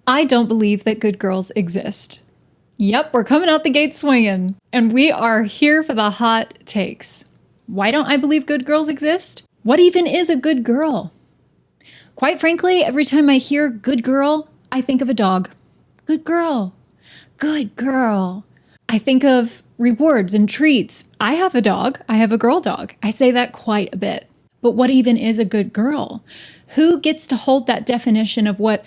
I don't believe that good girls exist. Yep, we're coming out the gate swinging, and we are here for the hot takes. Why don't I believe good girls exist? What even is a good girl? Quite frankly, every time I hear good girl, I think of a dog. Good girl. Good girl. I think of rewards and treats. I have a dog. I have a girl dog. I say that quite a bit. But what even is a good girl? Who gets to hold that definition of what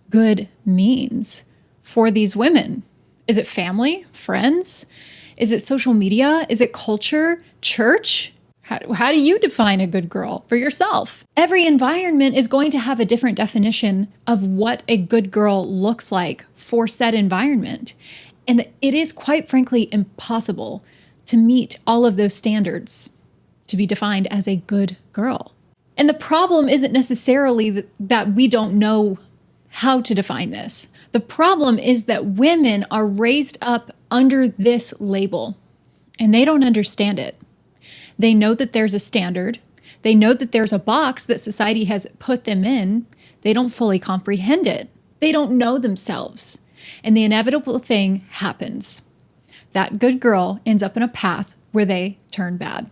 good means for these women? Is it family? Friends? Is it social media? Is it culture? Church? How do you define a good girl for yourself? Every environment is going to have a different definition of what a good girl looks like for said environment. And it is quite frankly impossible to meet all of those standards to be defined as a good girl. And the problem isn't necessarily that we don't know how to define this. The problem is that women are raised up under this label and they don't understand it. They know that there's a standard. They know that there's a box that society has put them in. They don't fully comprehend it. They don't know themselves. And the inevitable thing happens. That good girl ends up in a path where they turn bad.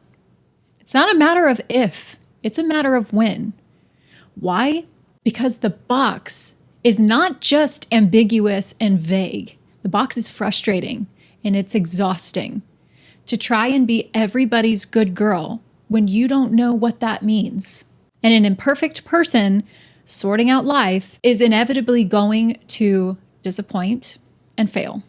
It's not a matter of if, it's a matter of when. Why? Because the box is not just ambiguous and vague. The box is frustrating and it's exhausting. To try and be everybody's good girl when you don't know what that means. And an imperfect person sorting out life is inevitably going to disappoint and fail.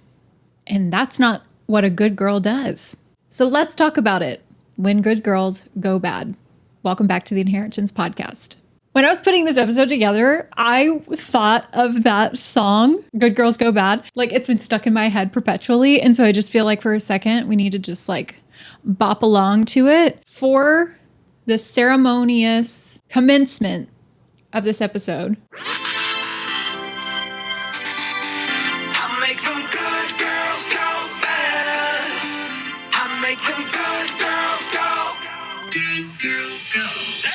And that's not what a good girl does. So let's talk about it. When good girls go bad. Welcome back to the Inheritance Podcast. When I was putting this episode together, I thought of that song, Good Girls Go Bad. Like, it's been stuck in my head perpetually. And so I just feel like for a second, we need to just like bop along to it for the ceremonious commencement of this episode. I make them good girls go bad. I make them good girls go. Good girls go bad.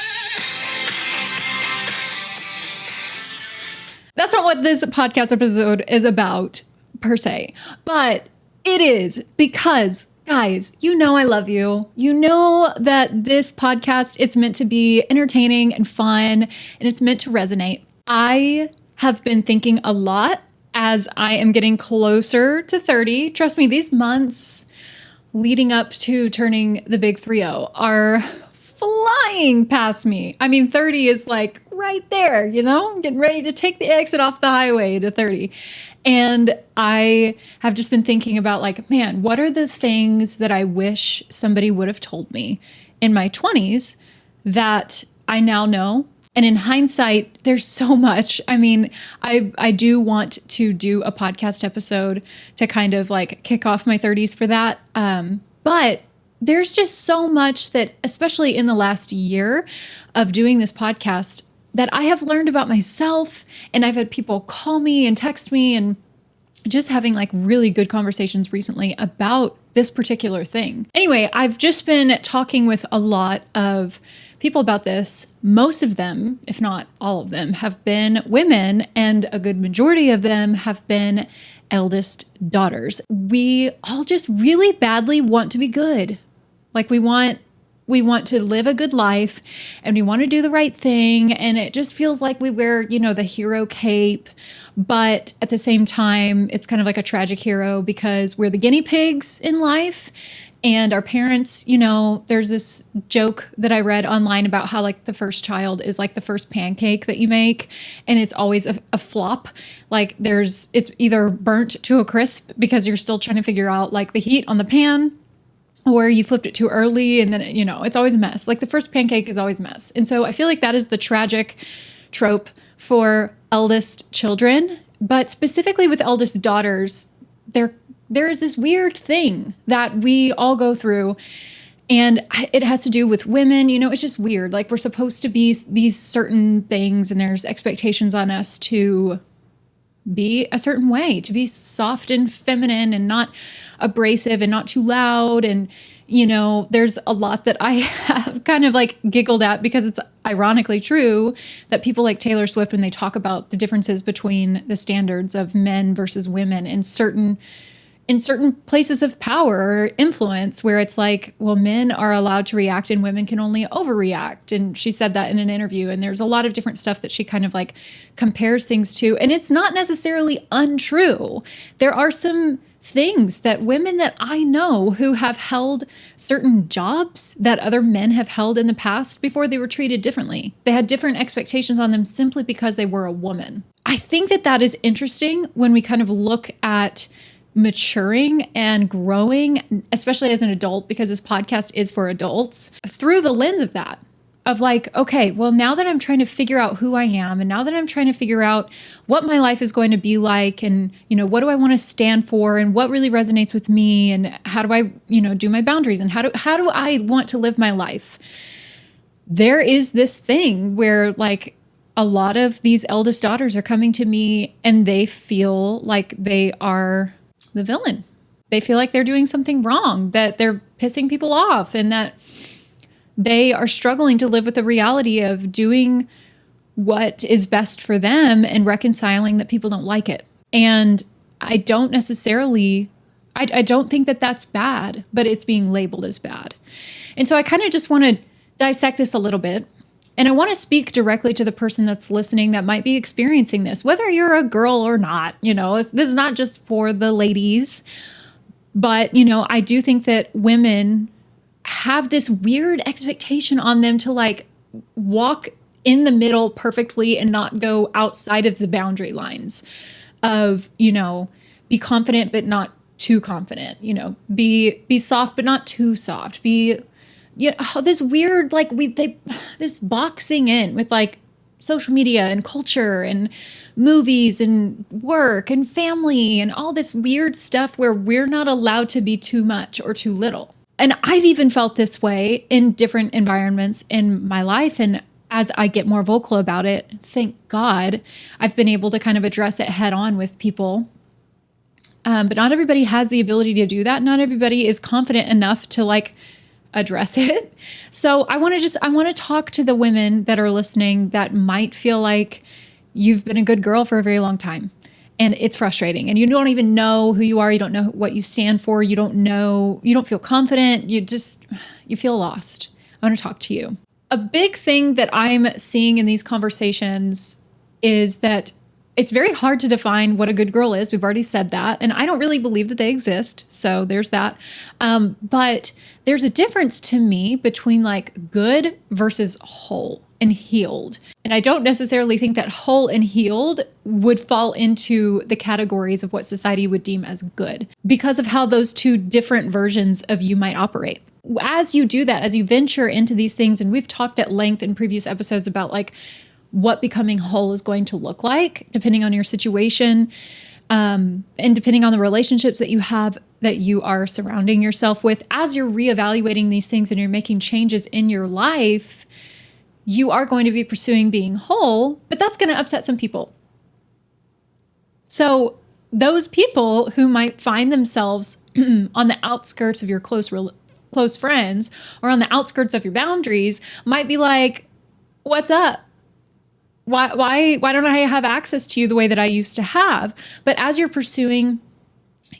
That's not what this podcast episode is about, per se. But it is because, guys, you know I love you. You know that this podcast, it's meant to be entertaining and fun, and it's meant to resonate. I have been thinking a lot as I am getting closer to 30. Trust me, these months leading up to turning the big 3-0 are flying past me. I mean, 30 is like right there, you know? I'm getting ready to take the exit off the highway to 30. And I have just been thinking about like, man, what are the things that I wish somebody would have told me in my 20s that I now know? And in hindsight, there's so much. I mean, I do want to do a podcast episode to kind of like kick off my 30s for that. But there's just so much that, especially in the last year of doing this podcast, that I have learned about myself, and I've had people call me and text me and just having like really good conversations recently about this particular thing. Anyway, I've just been talking with a lot of people about this. Most of them, if not all of them, have been women, and a good majority of them have been eldest daughters. We all just really badly want to be good. Like we want to live a good life, and we want to do the right thing. And it just feels like we wear, you know, the hero cape, but at the same time, it's kind of like a tragic hero because we're the guinea pigs in life. And our parents, you know, there's this joke that I read online about how like the first child is like the first pancake that you make, and it's always a flop. Like it's either burnt to a crisp because you're still trying to figure out like the heat on the pan, or you flipped it too early, and then, you know, it's always a mess. Like the first pancake is always a mess. And so I feel like that is the tragic trope for eldest children, but specifically with eldest daughters, there is this weird thing that we all go through, and it has to do with women. You know, it's just weird. Like we're supposed to be these certain things, and there's expectations on us to be a certain way, to be soft and feminine and not abrasive and not too loud. And, there's a lot that I have kind of like giggled at because it's ironically true that people like Taylor Swift, when they talk about the differences between the standards of men versus women in certain places of power or influence, where it's like, well, men are allowed to react and women can only overreact. And she said that in an interview. And there's a lot of different stuff that she kind of like compares things to. And it's not necessarily untrue. There are some things that women that I know who have held certain jobs that other men have held in the past before, they were treated differently. They had different expectations on them simply because they were a woman. I think that that is interesting when we kind of look at maturing and growing, especially as an adult, because this podcast is for adults, through the lens of that. Of like, okay, well, now that I'm trying to figure out who I am, and now that I'm trying to figure out what my life is going to be like, and, what do I want to stand for, and what really resonates with me, and how do I, do my boundaries, and how do I want to live my life? There is this thing where like a lot of these eldest daughters are coming to me and they feel like they are the villain. They feel like they're doing something wrong, that they're pissing people off, and that they are struggling to live with the reality of doing what is best for them and reconciling that people don't like it. And I don't necessarily, I don't think that that's bad, but it's being labeled as bad. And so I kind of just want to dissect this a little bit. And I want to speak directly to the person that's listening that might be experiencing this, whether you're a girl or not. This is not just for the ladies, but, I do think that women have this weird expectation on them to like walk in the middle perfectly and not go outside of the boundary lines of, be confident, but not too confident, be soft, but not too soft, this weird, like this boxing in with like social media and culture and movies and work and family and all this weird stuff where we're not allowed to be too much or too little. And I've even felt this way in different environments in my life. And as I get more vocal about it, thank God, I've been able to kind of address it head on with people. But not everybody has the ability to do that. Not everybody is confident enough to like address it. So I want to talk to the women that are listening that might feel like you've been a good girl for a very long time. And it's frustrating, and you don't even know who you are. You don't know what you stand for. You don't feel confident. You feel lost. I want to talk to you. A big thing that I'm seeing in these conversations is that it's very hard to define what a good girl is. We've already said that. And I don't really believe that they exist. So there's that. But there's a difference to me between like good versus whole and healed. And I don't necessarily think that whole and healed would fall into the categories of what society would deem as good because of how those two different versions of you might operate. As you do that, as you venture into these things, and we've talked at length in previous episodes about like what becoming whole is going to look like, depending on your situation, and depending on the relationships that you have, that you are surrounding yourself with. As you're reevaluating these things and you're making changes in your life, you are going to be pursuing being whole, but that's going to upset some people. So those people who might find themselves on the outskirts of your close friends or on the outskirts of your boundaries might be like, what's up? Why don't I have access to you the way that I used to have? But as you're pursuing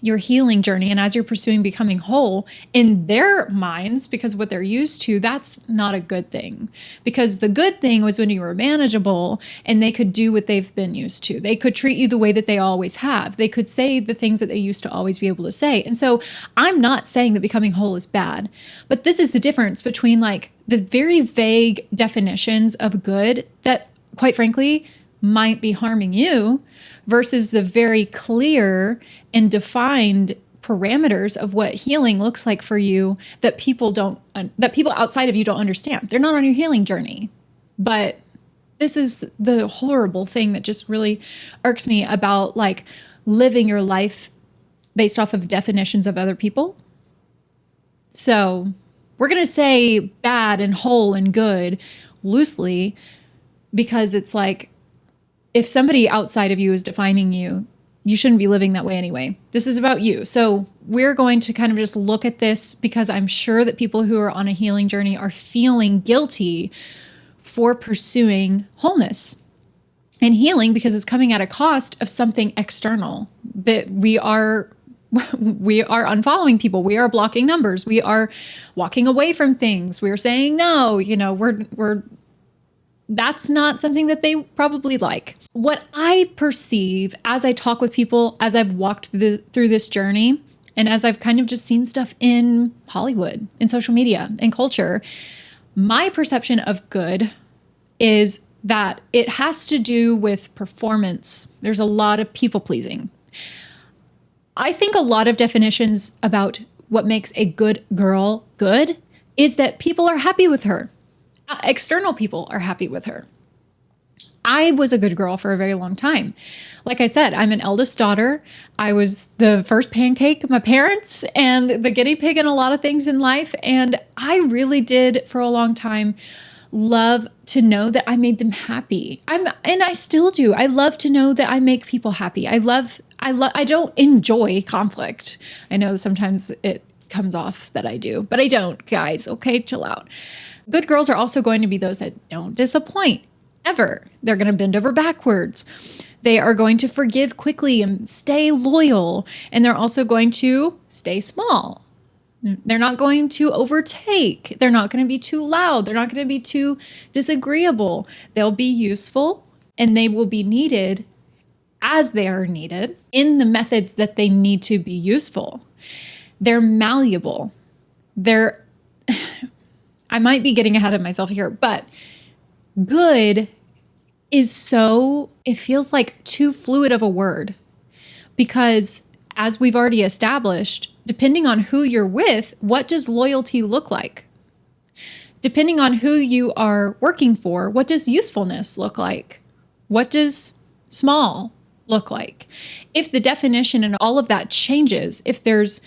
your healing journey and as you're pursuing becoming whole, in their minds, because of what they're used to, that's not a good thing. Because the good thing was when you were manageable and they could do what they've been used to. They could treat you the way that they always have. They could say the things that they used to always be able to say. And so I'm not saying that becoming whole is bad, but this is the difference between like the very vague definitions of good that, quite frankly, might be harming you versus the very clear and defined parameters of what healing looks like for you that people outside of you don't understand. They're not on your healing journey. But this is the horrible thing that just really irks me about like living your life based off of definitions of other people. So we're going to say bad and whole and good loosely because it's like, if somebody outside of you is defining you, you shouldn't be living that way anyway. This is about you. So we're going to kind of just look at this because I'm sure that people who are on a healing journey are feeling guilty for pursuing wholeness and healing because it's coming at a cost of something external that we are unfollowing people. We are blocking numbers. We are walking away from things. We're saying no, that's not something that they probably like. What I perceive as I talk with people, as I've walked through this journey, and as I've kind of just seen stuff in Hollywood, in social media, and culture, my perception of good is that it has to do with performance. There's a lot of people pleasing. I think a lot of definitions about what makes a good girl good is that people are happy with her. External people are happy with her. I was a good girl for a very long time. Like I said, I'm an eldest daughter. I was the first pancake of my parents and the guinea pig in a lot of things in life. And I really did, for a long time, love to know that I made them happy. And I still do. I love to know that I make people happy. I don't enjoy conflict. I know sometimes it comes off that I do, but I don't, guys. Okay, chill out. Good girls are also going to be those that don't disappoint ever. They're going to bend over backwards. They are going to forgive quickly and stay loyal. And they're also going to stay small. They're not going to overtake. They're not going to be too loud. They're not going to be too disagreeable. They'll be useful and they will be needed as they are needed in the methods that they need to be useful. They're malleable. I might be getting ahead of myself here, but good is it feels like too fluid of a word because as we've already established, depending on who you're with, what does loyalty look like? Depending on who you are working for, what does usefulness look like? What does small look like? If the definition and all of that changes, if there's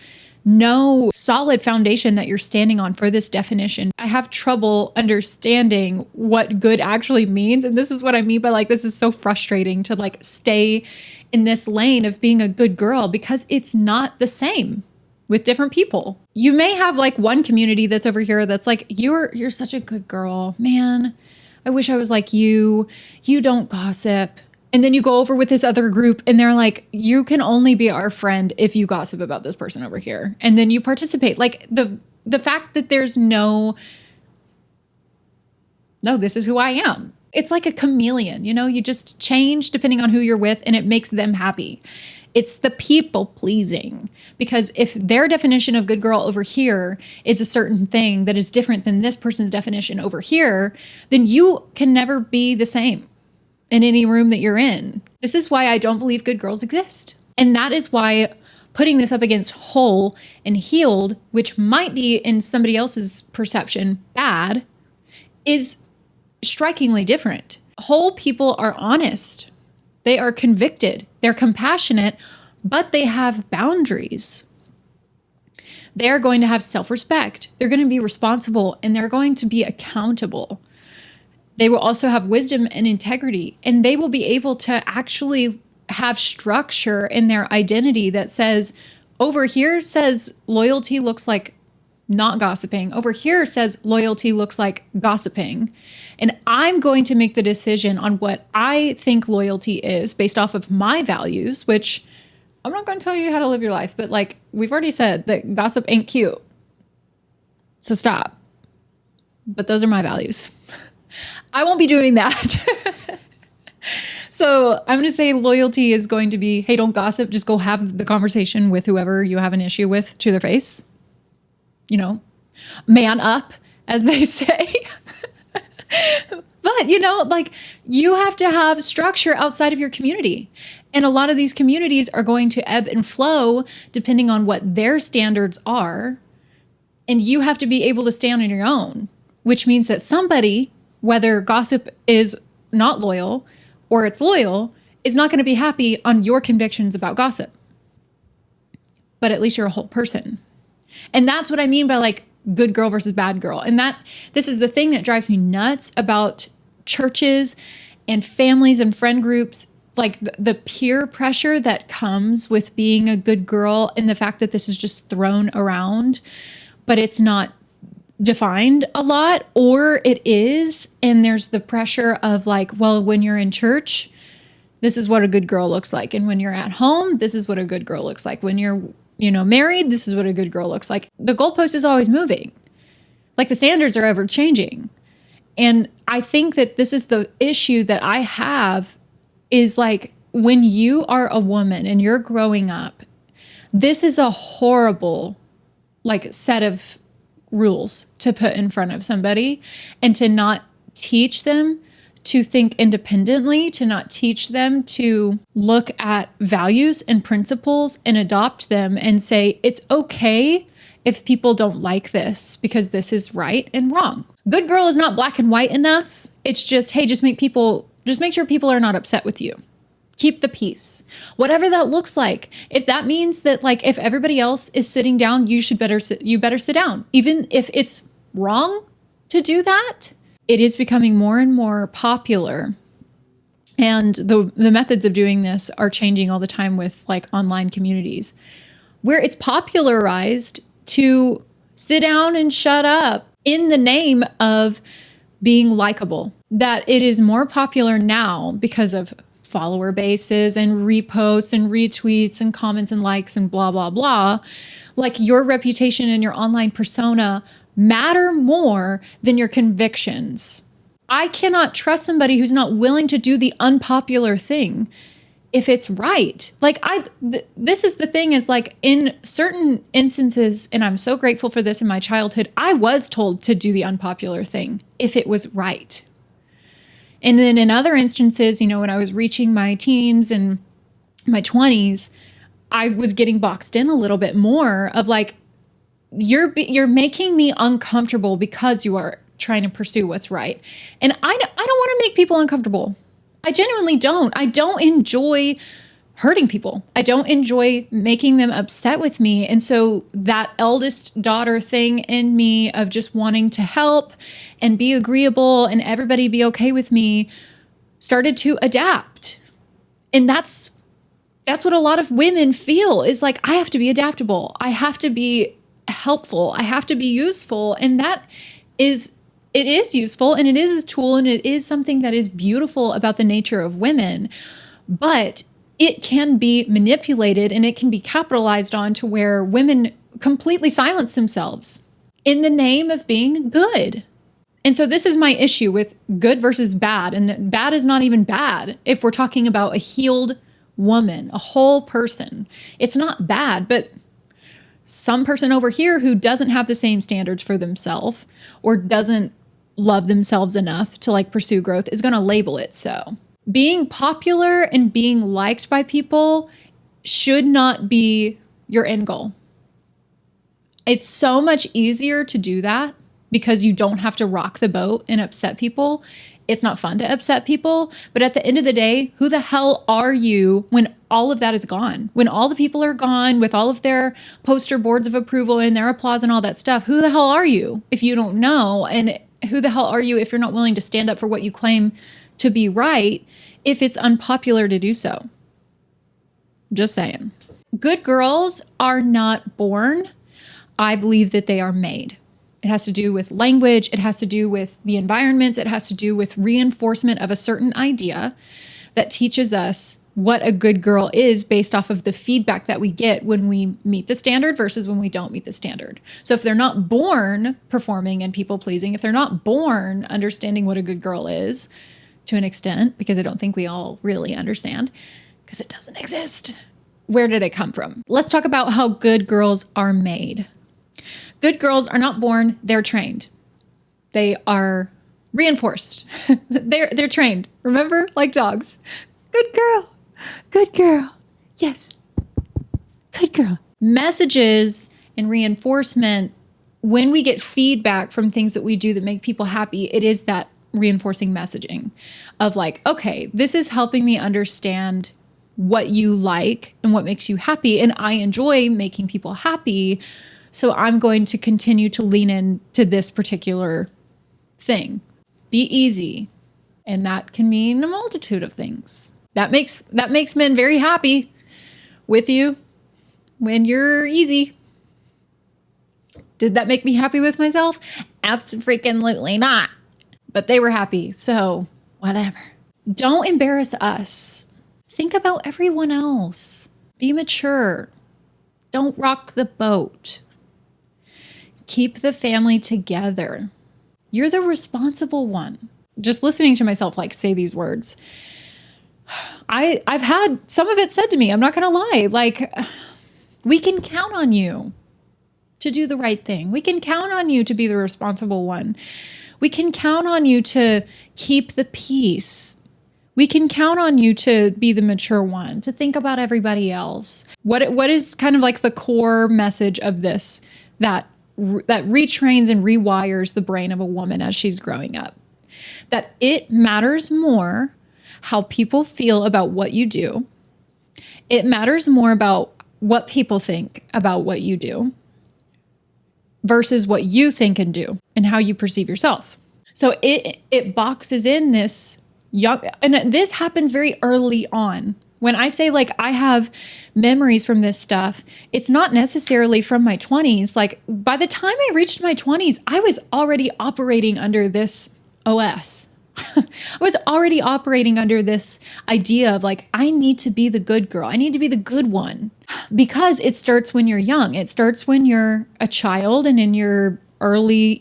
no solid foundation that you're standing on for this definition, I have trouble understanding what good actually means. And this is what I mean by this is so frustrating to stay in this lane of being a good girl because it's not the same with different people. You may have one community that's over here that's you're such a good girl. Man, I wish I was like you. You don't gossip. And then you go over with this other group and they're like, you can only be our friend if you gossip about this person over here. And then you participate. The fact that there's no, this is who I am. It's like a chameleon, you just change depending on who you're with and it makes them happy. It's the people pleasing because if their definition of good girl over here is a certain thing that is different than this person's definition over here, then you can never be the same in any room that you're in. This is why I don't believe good girls exist. And that is why putting this up against whole and healed, which might be in somebody else's perception bad, is strikingly different. Whole people are honest. They are convicted. They're compassionate, but they have boundaries. They're going to have self-respect. They're going to be responsible and they're going to be accountable. They will also have wisdom and integrity, and they will be able to actually have structure in their identity that says, over here says loyalty looks like not gossiping. Over here says loyalty looks like gossiping. And I'm going to make the decision on what I think loyalty is based off of my values, which I'm not going to tell you how to live your life, but we've already said that gossip ain't cute. So stop. But those are my values. I won't be doing that. So I'm going to say loyalty is going to be, hey, don't gossip. Just go have the conversation with whoever you have an issue with to their face. Man up, as they say. But, you have to have structure outside of your community. And a lot of these communities are going to ebb and flow depending on what their standards are. And you have to be able to stand on your own, which means that somebody, whether gossip is not loyal or it's loyal, is not going to be happy on your convictions about gossip. But at least you're a whole person. And that's what I mean by good girl versus bad girl. And this is the thing that drives me nuts about churches and families and friend groups like the peer pressure that comes with being a good girl and the fact that this is just thrown around, but it's not defined a lot, or it is. And there's the pressure of like, well, when you're in church, this is what a good girl looks like. And when you're at home, this is what a good girl looks like. When you're, married, this is what a good girl looks like. The goalpost is always moving. Like the standards are ever changing. And I think that this is the issue that I have is like when you are a woman and you're growing up, this is a horrible like set of rules to put in front of somebody and to not teach them to think independently, to not teach them to look at values and principles and adopt them and say, it's okay if people don't like this because this is right and wrong. Good girl is not black and white enough. It's just, hey, just make sure people are not upset with you. Keep the peace. Whatever that looks like. If that means that like if everybody else is sitting down, you better sit down. Even if it's wrong to do that, it is becoming more and more popular. And the methods of doing this are changing all the time with like online communities where it's popularized to sit down and shut up in the name of being likable. That it is more popular now because of follower bases and reposts and retweets and comments and likes and blah, blah, blah. Like your reputation and your online persona matter more than your convictions. I cannot trust somebody who's not willing to do the unpopular thing if it's right. Like this is the thing is like in certain instances, and I'm so grateful for this in my childhood, I was told to do the unpopular thing if it was right. And then in other instances, when I was reaching my teens and my 20s, I was getting boxed in a little bit more of like, you're making me uncomfortable because you are trying to pursue what's right. And I don't want to make people uncomfortable. I genuinely don't. I don't enjoy hurting people. I don't enjoy making them upset with me. And so that eldest daughter thing in me of just wanting to help and be agreeable and everybody be okay with me started to adapt. And that's what a lot of women feel is like, I have to be adaptable. I have to be helpful. I have to be useful. And it is useful and it is a tool and it is something that is beautiful about the nature of women, but it can be manipulated and it can be capitalized on to where women completely silence themselves in the name of being good. And so this is my issue with good versus bad. And that bad is not even bad if we're talking about a healed woman, a whole person. It's not bad, but some person over here who doesn't have the same standards for themselves or doesn't love themselves enough to like pursue growth is going to label it so. Being popular and being liked by people should not be your end goal. It's so much easier to do that because you don't have to rock the boat and upset people. It's not fun to upset people, but at the end of the day, who the hell are you when all of that is gone? When all the people are gone with all of their poster boards of approval and their applause and all that stuff, who the hell are you if you don't know? And who the hell are you if you're not willing to stand up for what you claim to be right if it's unpopular to do so? Just saying. Good girls are not born. I believe that they are made. It has to do with language. It has to do with the environments. It has to do with reinforcement of a certain idea that teaches us what a good girl is based off of the feedback that we get when we meet the standard versus when we don't meet the standard. So if they're not born performing and people pleasing, if they're not born understanding what a good girl is to an extent, because I don't think we all really understand, because it doesn't exist. Where did it come from? Let's talk about how good girls are made. Good girls are not born, they're trained. They are reinforced. They're trained. Remember? Like dogs. Good girl. Good girl. Yes. Good girl. Messages and reinforcement, when we get feedback from things that we do that make people happy, it is that reinforcing messaging of like, okay, this is helping me understand what you like and what makes you happy. And I enjoy making people happy. So I'm going to continue to lean into this particular thing. Be easy. And that can mean a multitude of things. That makes men very happy with you when you're easy. Did that make me happy with myself? Absolutely not. But they were happy, so whatever. Don't embarrass us. Think about everyone else. Be mature. Don't rock the boat. Keep the family together. You're the responsible one. Just listening to myself like say these words. I've had some of it said to me. I'm not going to lie. Like, we can count on you to do the right thing. We can count on you to be the responsible one. We can count on you to keep the peace. We can count on you to be the mature one, to think about everybody else. What is kind of like the core message of this that retrains and rewires the brain of a woman as she's growing up? That it matters more how people feel about what you do. It matters more about what people think about what you do versus what you think and do and how you perceive yourself. So it boxes in this young, and this happens very early on. When I say like I have memories from this stuff, it's not necessarily from my 20s. Like by the time I reached my 20s, I was already operating under this OS. I was already operating under this idea of like, I need to be the good girl. I need to be the good one, because it starts when you're young. It starts when you're a child and in your early,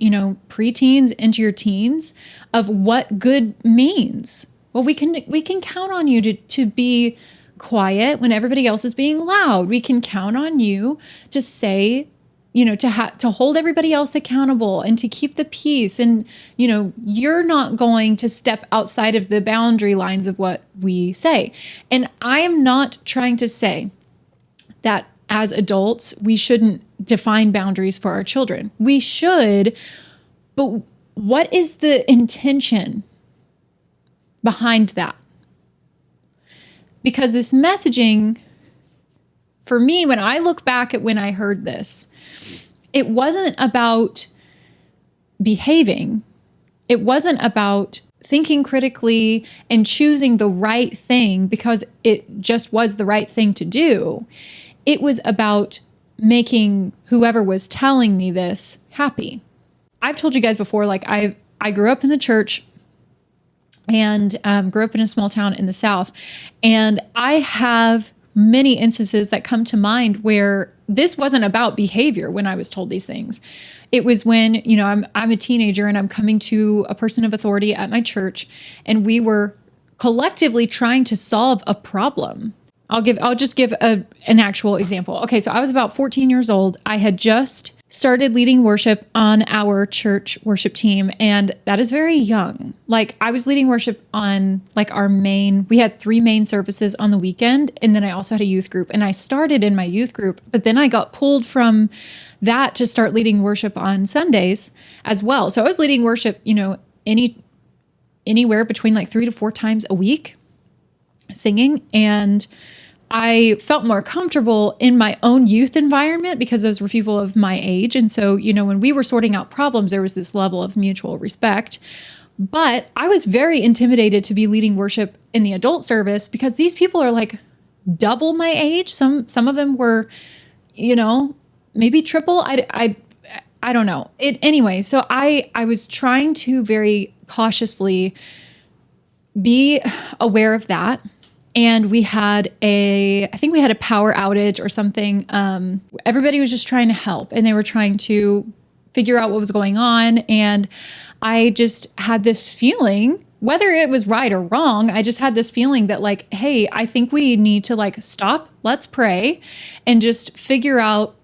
preteens into your teens of what good means. Well, we can count on you to be quiet when everybody else is being loud. We can count on you to say, to hold everybody else accountable and to keep the peace. And, you're not going to step outside of the boundary lines of what we say. And I am not trying to say that as adults, we shouldn't define boundaries for our children. We should, but what is the intention behind that? Because this messaging, for me, when I look back at when I heard this, it wasn't about behaving. It wasn't about thinking critically and choosing the right thing because it just was the right thing to do. It was about making whoever was telling me this happy. I've told you guys before, like I grew up in the church and grew up in a small town in the South. And I have many instances that come to mind where this wasn't about behavior when I was told these things. It was when, I'm a teenager and I'm coming to a person of authority at my church, and we were collectively trying to solve a problem. I'll just give an actual example. Okay, so I was about 14 years old. I had just started leading worship on our church worship team, and that is very young. Like I was leading worship on like we had 3 main services on the weekend, and then I also had a youth group, and I started in my youth group, but then I got pulled from that to start leading worship on Sundays as well. So I was leading worship, anywhere between like 3 to 4 times a week singing. And I felt more comfortable in my own youth environment because those were people of my age. And so, when we were sorting out problems, there was this level of mutual respect. But I was very intimidated to be leading worship in the adult service because these people are like double my age. Some of them were, maybe triple. I don't know. Anyway, so I was trying to very cautiously be aware of that. And I think we had a power outage or something. Everybody was just trying to help, and they were trying to figure out what was going on. And I just had this feeling, whether it was right or wrong, I just had this feeling that like, hey, I think we need to like stop, let's pray, and just figure out,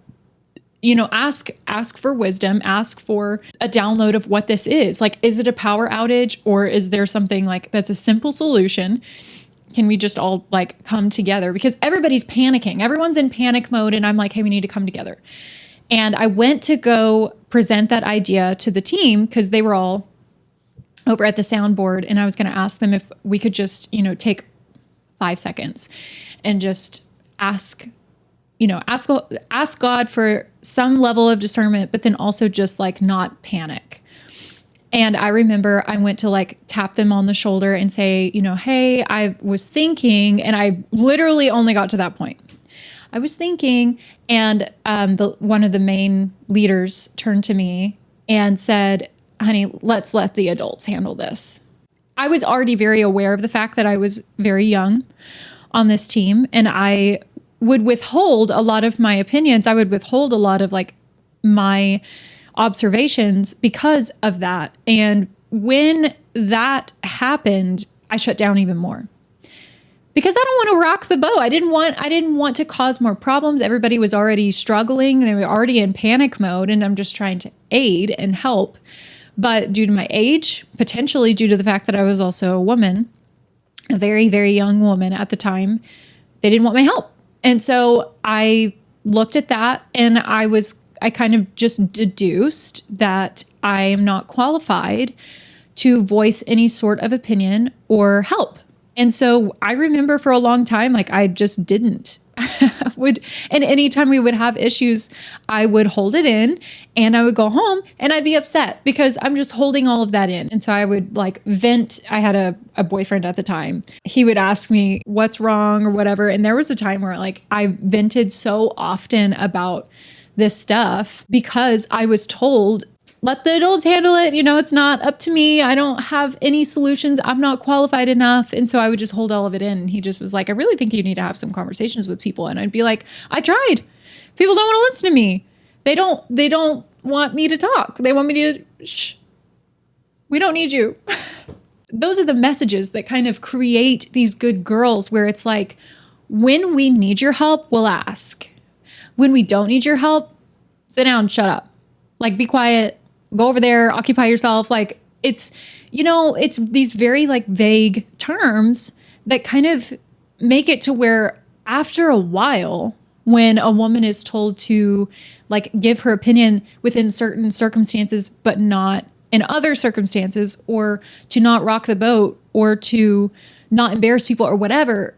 ask for wisdom, ask for a download of what this is. Like, is it a power outage, or is there something like that's a simple solution? Can we just all like come together? Because everybody's panicking. Everyone's in panic mode. And I'm like, hey, we need to come together. And I went to go present that idea to the team because they were all over at the soundboard. And I was going to ask them if we could just, take 5 seconds and just ask God for some level of discernment, but then also just like not panic. And I remember I went to like tap them on the shoulder and say, hey, I was thinking, and I literally only got to that point. I was thinking, and one of the main leaders turned to me and said, honey, let's let the adults handle this. I was already very aware of the fact that I was very young on this team, and I would withhold a lot of my opinions. I would withhold a lot of like my observations because of that. And when that happened, I shut down even more. Because I don't want to rock the boat. I didn't want to cause more problems. Everybody was already struggling. They were already in panic mode, and I'm just trying to aid and help. But due to my age, potentially due to the fact that I was also a woman, a very, very young woman at the time, they didn't want my help. And so I looked at that, and I kind of just deduced that I am not qualified to voice any sort of opinion or help. And so I remember for a long time, like I just didn't. And anytime we would have issues, I would hold it in, and I would go home and I'd be upset because I'm just holding all of that in. And so I would like vent. I had a boyfriend at the time. He would ask me what's wrong or whatever. And there was a time where like I vented so often about this stuff because I was told, let the adults handle it. It's not up to me. I don't have any solutions. I'm not qualified enough. And so I would just hold all of it in. And he just was like, I really think you need to have some conversations with people. And I'd be like, I tried. People don't want to listen to me. They don't want me to talk. They want me to, shh, we don't need you. Those are the messages that kind of create these good girls where it's like, when we need your help, we'll ask. When we don't need your help, sit down, shut up. Like, be quiet. Go over there, occupy yourself. Like it's these very like vague terms that kind of make it to where after a while, when a woman is told to like give her opinion within certain circumstances, but not in other circumstances, or to not rock the boat, or to not embarrass people or whatever,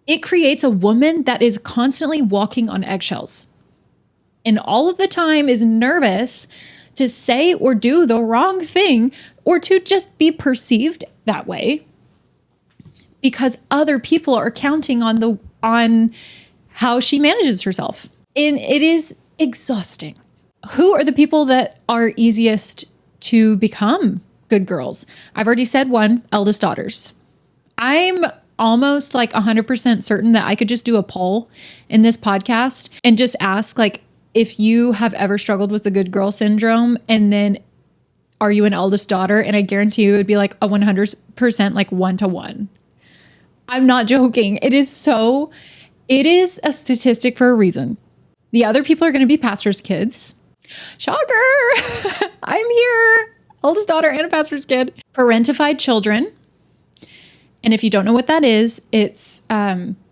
it creates a woman that is constantly walking on eggshells and all of the time is nervous to say or do the wrong thing, or to just be perceived that way because other people are counting on how she manages herself. And it is exhausting. Who are the people that are easiest to become good girls? I've already said one, eldest daughters. I'm almost like 100% certain that I could just do a poll in this podcast and just ask like, if you have ever struggled with the good girl syndrome, and then are you an eldest daughter? And I guarantee you it would be like a 100% like 1-to-1. I'm not joking. It is a statistic for a reason. The other people are going to be pastors' kids. Shocker. I'm here. Eldest daughter and a pastor's kid. Parentified children. And if you don't know what that is, it's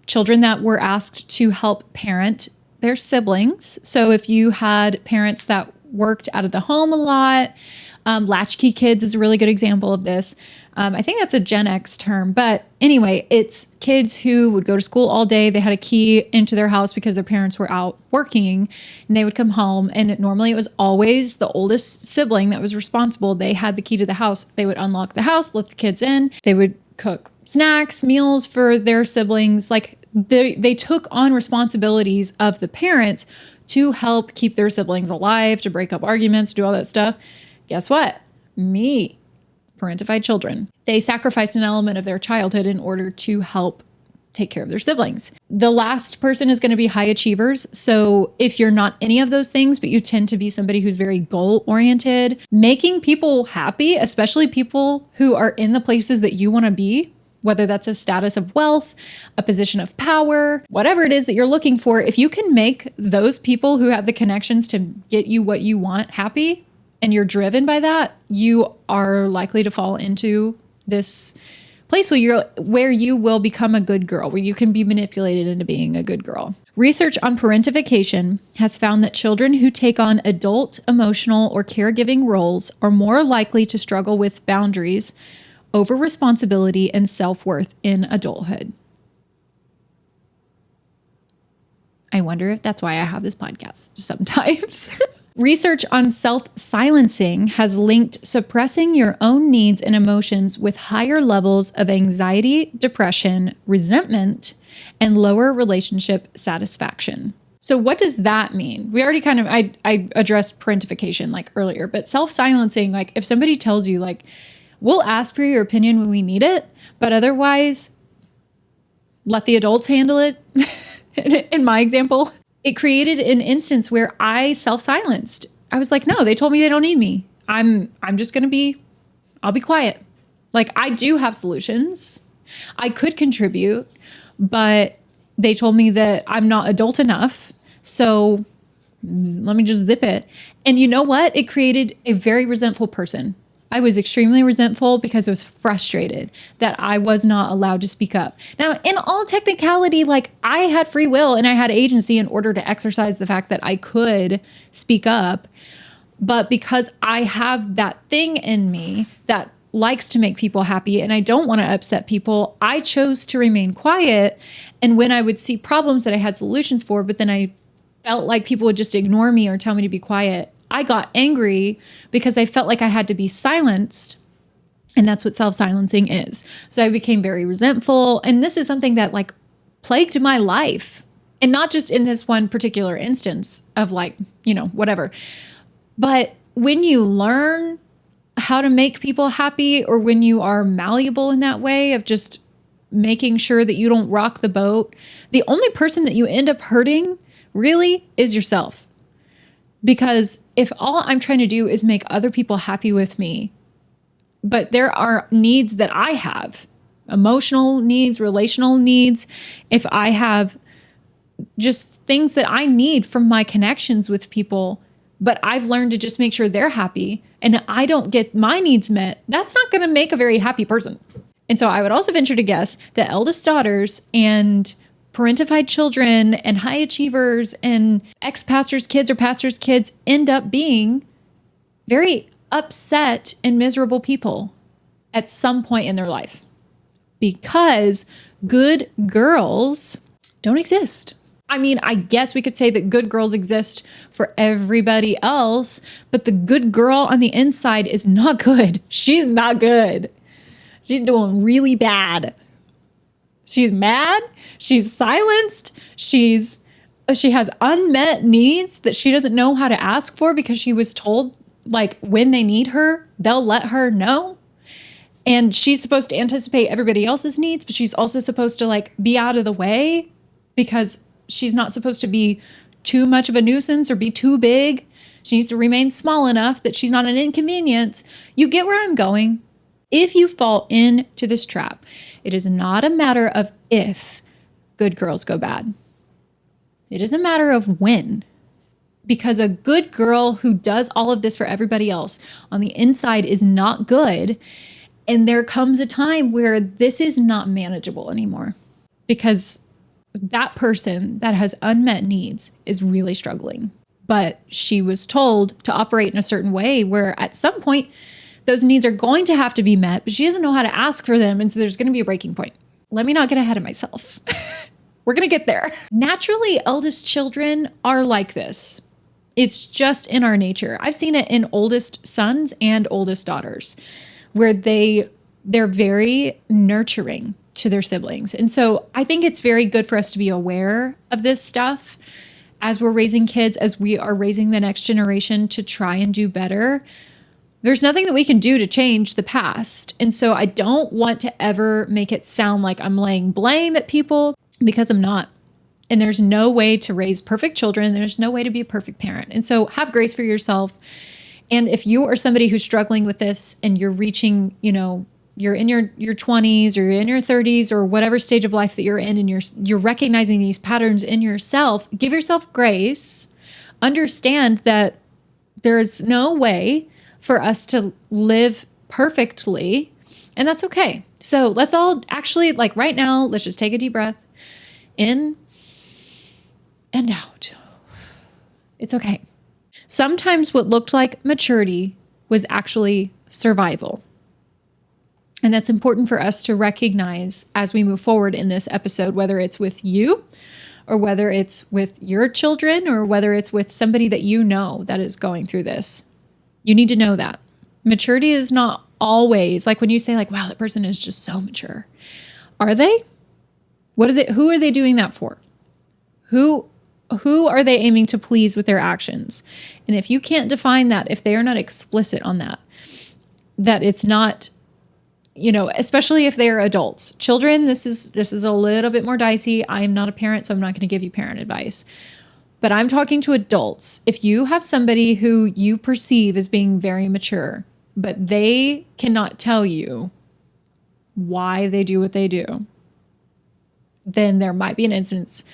children that were asked to help parent their siblings. So if you had parents that worked out of the home a lot, latchkey kids is a really good example of this. I think that's a Gen X term, but anyway, it's kids who would go to school all day. They had a key into their house because their parents were out working, and they would come home, and normally it was always the oldest sibling that was responsible. They had the key to the house. They would unlock the house, let the kids in. They would cook snacks, meals for their siblings. Like they took on responsibilities of the parents to help keep their siblings alive, to break up arguments, do all that stuff. Guess what? Me, parentified children. They sacrificed an element of their childhood in order to help take care of their siblings. The last person is going to be high achievers. So if you're not any of those things, but you tend to be somebody who's very goal oriented, making people happy, especially people who are in the places that you want to be, whether that's a status of wealth, a position of power, whatever it is that you're looking for, if you can make those people who have the connections to get you what you want happy, and you're driven by that, you are likely to fall into this place where you will become a good girl, where you can be manipulated into being a good girl. Research on parentification has found that children who take on adult, emotional, or caregiving roles are more likely to struggle with boundaries, over responsibility, and self-worth in adulthood. I wonder if that's why I have this podcast sometimes. Research on self-silencing has linked suppressing your own needs and emotions with higher levels of anxiety, depression, resentment, and lower relationship satisfaction. So what does that mean? We already I addressed parentification like earlier, but self-silencing, like if somebody tells you like, we'll ask for your opinion when we need it, but otherwise let the adults handle it. In my example, it created an instance where I self-silenced. I was like, no, they told me they don't need me. I'm just going to I'll be quiet. Like I do have solutions. I could contribute, but they told me that I'm not adult enough. So let me just zip it. And you know what? It created a very resentful person. I was extremely resentful because I was frustrated that I was not allowed to speak up. Now, in all technicality, like I had free will and I had agency in order to exercise the fact that I could speak up. But because I have that thing in me that likes to make people happy and I don't want to upset people, I chose to remain quiet. And when I would see problems that I had solutions for, but then I felt like people would just ignore me or tell me to be quiet, I got angry because I felt like I had to be silenced. And that's what self-silencing is. So I became very resentful. And this is something that like plagued my life. And not just in this one particular instance of like, whatever. But when you learn how to make people happy, or when you are malleable in that way of just making sure that you don't rock the boat, the only person that you end up hurting really is yourself. Because if all I'm trying to do is make other people happy with me, but there are needs that I have, emotional needs, relational needs, if I have just things that I need from my connections with people, but I've learned to just make sure they're happy and I don't get my needs met, that's not going to make a very happy person. And so I would also venture to guess that eldest daughters and parentified children and high achievers and ex-pastors' kids or pastors' kids end up being very upset and miserable people at some point in their life because good girls don't exist. I mean, I guess we could say that good girls exist for everybody else, but the good girl on the inside is not good. She's not good. She's doing really bad. She's mad. She's silenced. She has unmet needs that she doesn't know how to ask for because she was told like when they need her, they'll let her know. And she's supposed to anticipate everybody else's needs, but she's also supposed to like be out of the way because she's not supposed to be too much of a nuisance or be too big. She needs to remain small enough that she's not an inconvenience. You get where I'm going. If you fall into this trap, it is not a matter of if good girls go bad. It is a matter of when. Because a good girl who does all of this for everybody else on the inside is not good. And there comes a time where this is not manageable anymore. Because that person that has unmet needs is really struggling. But she was told to operate in a certain way where at some point, those needs are going to have to be met, but she doesn't know how to ask for them. And so there's going to be a breaking point. Let me not get ahead of myself. We're going to get there. Naturally, eldest children are like this. It's just in our nature. I've seen it in oldest sons and oldest daughters where they're very nurturing to their siblings. And so I think it's very good for us to be aware of this stuff as we're raising kids, as we are raising the next generation to try and do better. There's nothing that we can do to change the past. And so I don't want to ever make it sound like I'm laying blame at people because I'm not. And there's no way to raise perfect children. There's no way to be a perfect parent. And so have grace for yourself. And if you are somebody who's struggling with this and you're reaching, you're in your 20s or you're in your 30s or whatever stage of life that you're in, and you're recognizing these patterns in yourself, give yourself grace. Understand that there's no way for us to live perfectly, and that's okay. So let's all actually, like right now, let's just take a deep breath in and out. It's okay. Sometimes what looked like maturity was actually survival. And that's important for us to recognize as we move forward in this episode, whether it's with you or whether it's with your children, or whether it's with somebody that you know that is going through this. You need to know that. Maturity is not always like when you say like, wow, that person is just so mature. Are they? Who are they doing that for? Who are they aiming to please with their actions? And if you can't define that, if they are not explicit on that it's not, especially if they are adults. Children, this is a little bit more dicey. I am not a parent, so I'm not going to give you parent advice. But I'm talking to adults. If you have somebody who you perceive as being very mature, but they cannot tell you why they do what they do, then there might be an instance.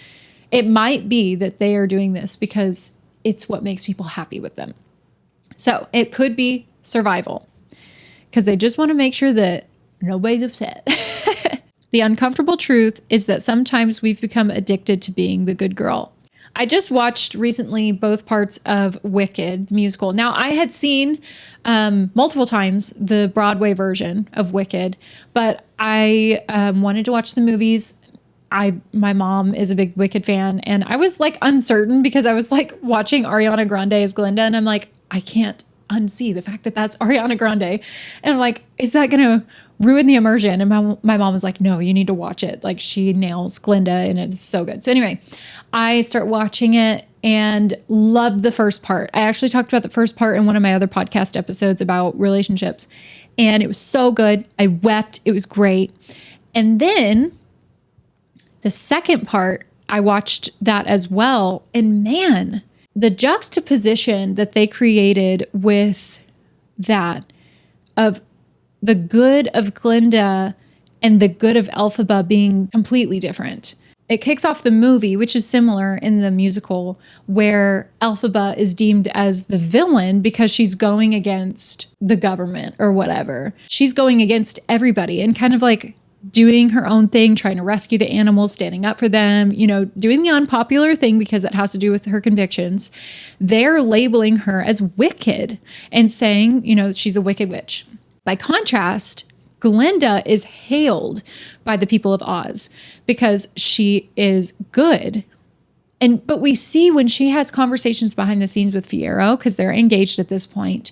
It might be that they are doing this because it's what makes people happy with them. So it could be survival, because they just want to make sure that nobody's upset. The uncomfortable truth is that sometimes we've become addicted to being the good girl. I just watched recently both parts of Wicked, the musical. Now, I had seen multiple times the Broadway version of Wicked, but I wanted to watch the movies. My mom is a big Wicked fan, and I was like uncertain because I was like watching Ariana Grande as Glinda, and I'm like, I can't unsee the fact that that's Ariana Grande. And I'm like, is that going to ruin the immersion? And my mom was like, no, you need to watch it. Like, she nails Glinda and it's so good. So anyway, I start watching it and loved the first part. I actually talked about the first part in one of my other podcast episodes about relationships, and it was so good. I wept. It was great. And then the second part, I watched that as well. And man, the juxtaposition that they created with that, of the good of Glinda and the good of Elphaba being completely different. It kicks off the movie, which is similar in the musical, where Elphaba is deemed as the villain because she's going against the government or whatever. She's going against everybody and kind of like doing her own thing, trying to rescue the animals, standing up for them, doing the unpopular thing because it has to do with her convictions. They're labeling her as wicked and saying, she's a wicked witch. By contrast, Glinda is hailed by the people of Oz because she is good. But we see when she has conversations behind the scenes with Fiyero, because they're engaged at this point,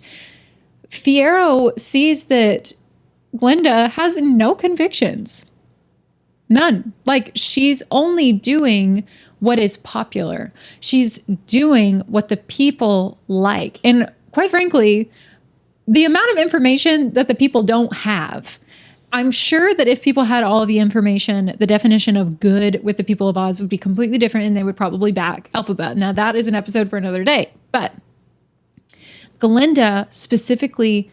Fiyero sees that Glinda has no convictions. None. Like, she's only doing what is popular. She's doing what the people like. And quite frankly, the amount of information that the people don't have, I'm sure that if people had all of the information, the definition of good with the people of Oz would be completely different, and they would probably back Elphaba. Now, that is an episode for another day. But Glinda specifically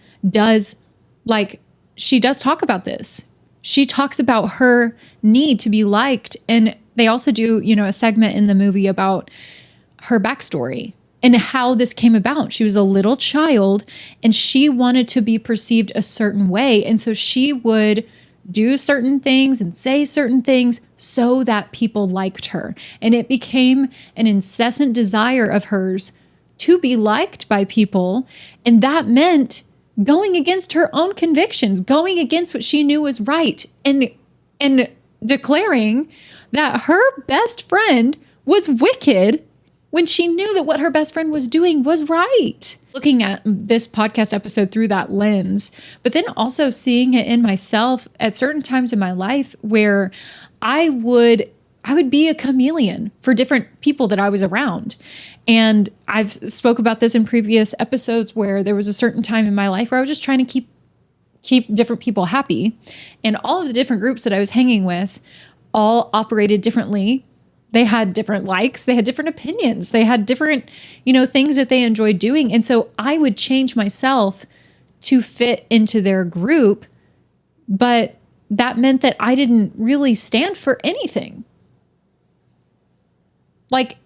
she does talk about this. She talks about her need to be liked. And they also do, a segment in the movie about her backstory and how this came about. She was a little child and she wanted to be perceived a certain way. And so she would do certain things and say certain things so that people liked her. And it became an incessant desire of hers to be liked by people. And that meant going against her own convictions, going against what she knew was right, and declaring that her best friend was wicked when she knew that what her best friend was doing was right. Looking at this podcast episode through that lens, but then also seeing it in myself at certain times in my life where I would be a chameleon for different people that I was around. And I've spoke about this in previous episodes where there was a certain time in my life where I was just trying to keep different people happy. And all of the different groups that I was hanging with all operated differently. They had different likes, they had different opinions, they had different, things that they enjoyed doing. And so I would change myself to fit into their group, but that meant that I didn't really stand for anything. Like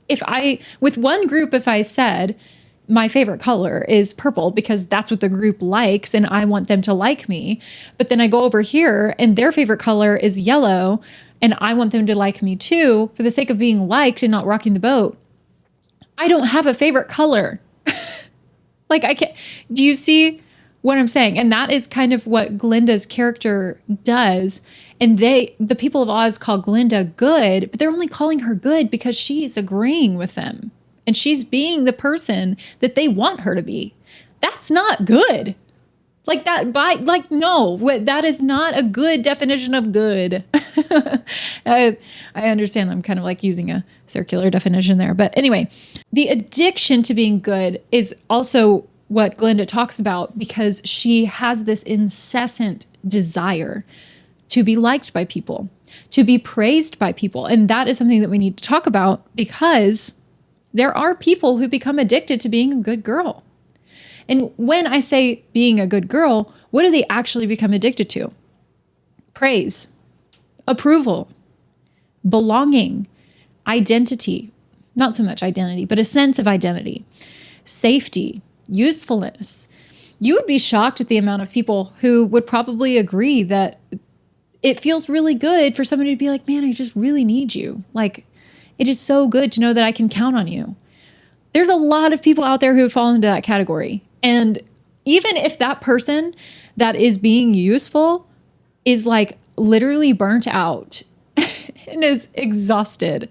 with one group, if I said my favorite color is purple because that's what the group likes and I want them to like me, but then I go over here and their favorite color is yellow and I want them to like me too for the sake of being liked and not rocking the boat, I don't have a favorite color. Like, I can't, do you see what I'm saying. And that is kind of what Glinda's character does. And the people of Oz call Glinda good, but they're only calling her good because she's agreeing with them. And she's being the person that they want her to be. That's not good. Like that, no, that is not a good definition of good. I understand I'm kind of like using a circular definition there. But anyway, the addiction to being good is also what Glinda talks about, because she has this incessant desire to be liked by people, to be praised by people. And that is something that we need to talk about, because there are people who become addicted to being a good girl. And when I say being a good girl, what do they actually become addicted to? Praise, approval, belonging, identity, not so much identity, but a sense of identity, safety, usefulness. You would be shocked at the amount of people who would probably agree that it feels really good for somebody to be like, man, I just really need you. Like, it is so good to know that I can count on you. There's a lot of people out there who would fall into that category. And even if that person that is being useful is like literally burnt out and is exhausted,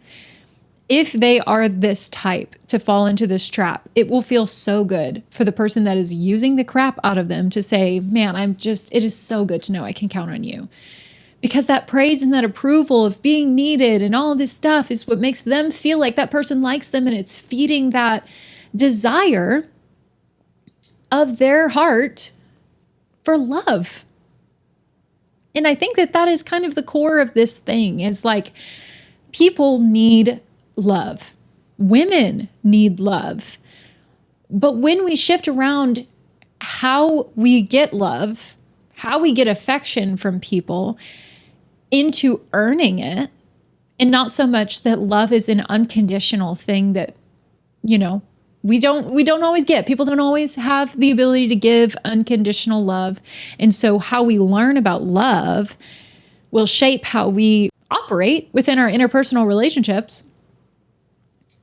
if they are this type to fall into this trap, it will feel so good for the person that is using the crap out of them to say, man, it is so good to know I can count on you. Because that praise and that approval of being needed and all of this stuff is what makes them feel like that person likes them, and it's feeding that desire of their heart for love. And I think that is kind of the core of this thing, is like, people need love. Women need love. But when we shift around how we get love, how we get affection from people, into earning it, and not so much that love is an unconditional thing that, we don't always get. People don't always have the ability to give unconditional love. And so how we learn about love will shape how we operate within our interpersonal relationships.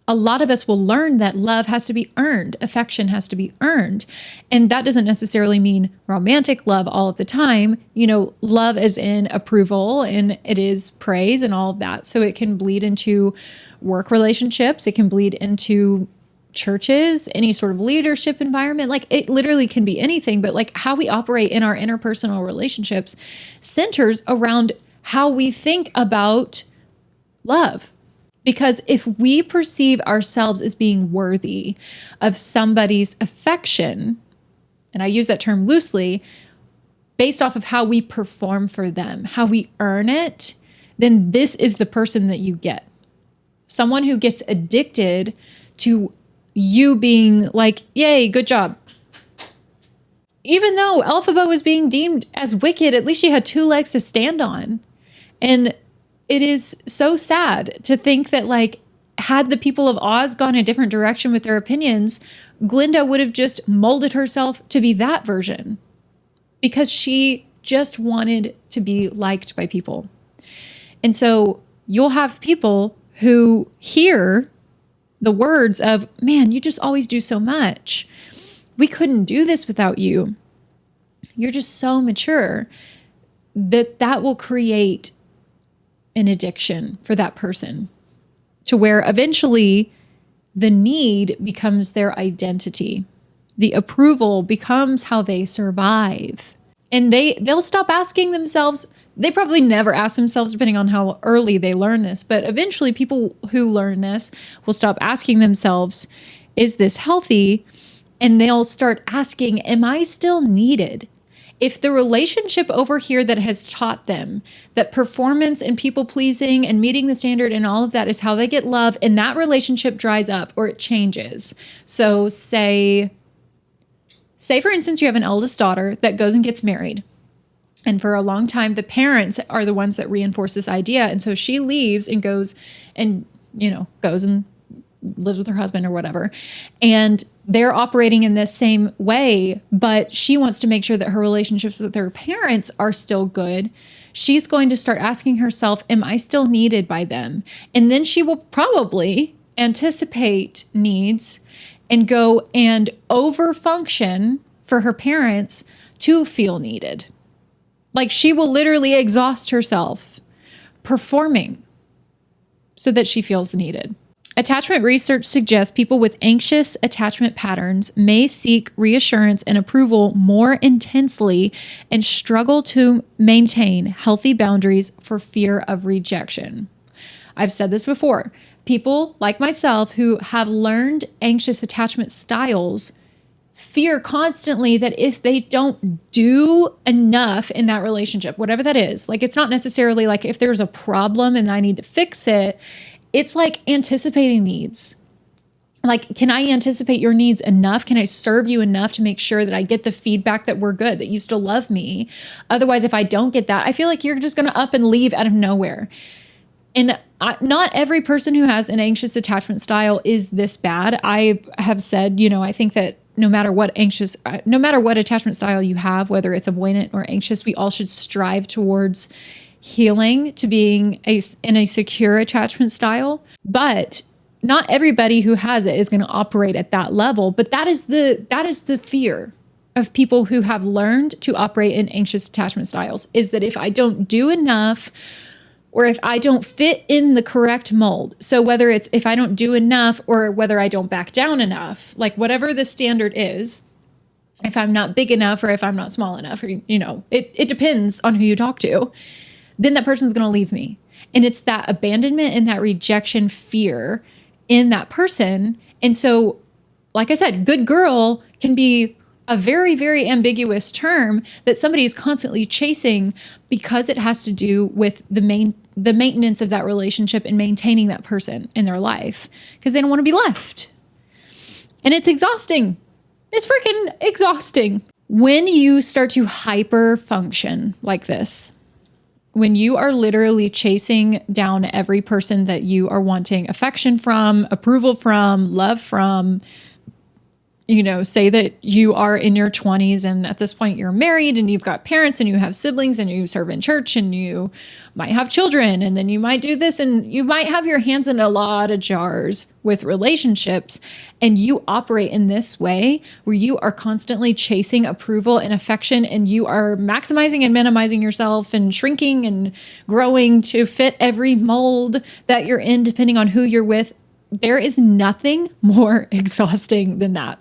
A lot of us will learn that love has to be earned, affection has to be earned. And that doesn't necessarily mean romantic love all of the time. Love is in approval, and it is praise and all of that. So it can bleed into work relationships. It can bleed into churches, any sort of leadership environment. Like, it literally can be anything, but like how we operate in our interpersonal relationships centers around how we think about love. Because if we perceive ourselves as being worthy of somebody's affection, and I use that term loosely, based off of how we perform for them, how we earn it, then this is the person that you get. Someone who gets addicted to you being like, yay, good job. Even though Elphaba was being deemed as wicked, at least she had two legs to stand on. And it is so sad to think that, like, had the people of Oz gone a different direction with their opinions, Glinda would have just molded herself to be that version, because she just wanted to be liked by people. And so you'll have people who hear the words of, man, you just always do so much. We couldn't do this without you. You're just so mature. That will create an addiction for that person, to where eventually the need becomes their identity. The approval becomes how they survive. And they'll stop asking themselves, they probably never ask themselves, depending on how early they learn this, but eventually people who learn this will stop asking themselves, is this healthy? And they'll start asking, am I still needed? If the relationship over here that has taught them that performance and people pleasing and meeting the standard and all of that is how they get love, and that relationship dries up or it changes. So say for instance, you have an eldest daughter that goes and gets married. And for a long time, the parents are the ones that reinforce this idea. And so she leaves and goes and lives with her husband or whatever. And they're operating in this same way, but she wants to make sure that her relationships with her parents are still good. She's going to start asking herself, am I still needed by them? And then she will probably anticipate needs and go and overfunction for her parents to feel needed. Like she will literally exhaust herself performing so that she feels needed. Attachment research suggests people with anxious attachment patterns may seek reassurance and approval more intensely and struggle to maintain healthy boundaries for fear of rejection. I've said this before. People like myself who have learned anxious attachment styles fear constantly that if they don't do enough in that relationship, whatever that is, like it's not necessarily like if there's a problem and I need to fix it, it's like anticipating needs. Like, can I anticipate your needs enough? Can I serve you enough to make sure that I get the feedback that we're good, that you still love me? Otherwise, if I don't get that, I feel like you're just going to up and leave out of nowhere. And not every person who has an anxious attachment style is this bad. I have said, I think that no matter what attachment style you have, whether it's avoidant or anxious, we all should strive towards healing to being in a secure attachment style. But not everybody who has it is going to operate at that level. But that is the fear of people who have learned to operate in anxious attachment styles, is that if I don't do enough, or if I don't fit in the correct mold. So whether it's if I don't do enough or whether I don't back down enough, like whatever the standard is, if I'm not big enough or if I'm not small enough, or, it depends on who you talk to, then that person's going to leave me. And it's that abandonment and that rejection fear in that person. And so, like I said, good girl can be a very, very ambiguous term that somebody is constantly chasing because it has to do with the maintenance of that relationship and maintaining that person in their life because they don't want to be left. And it's exhausting. It's freaking exhausting. When you start to hyper function like this, when you are literally chasing down every person that you are wanting affection from, approval from, love from, say that you are in your 20s and at this point you're married and you've got parents and you have siblings and you serve in church and you might have children and then you might do this and you might have your hands in a lot of jars with relationships, and you operate in this way where you are constantly chasing approval and affection and you are maximizing and minimizing yourself and shrinking and growing to fit every mold that you're in depending on who you're with. There is nothing more exhausting than that.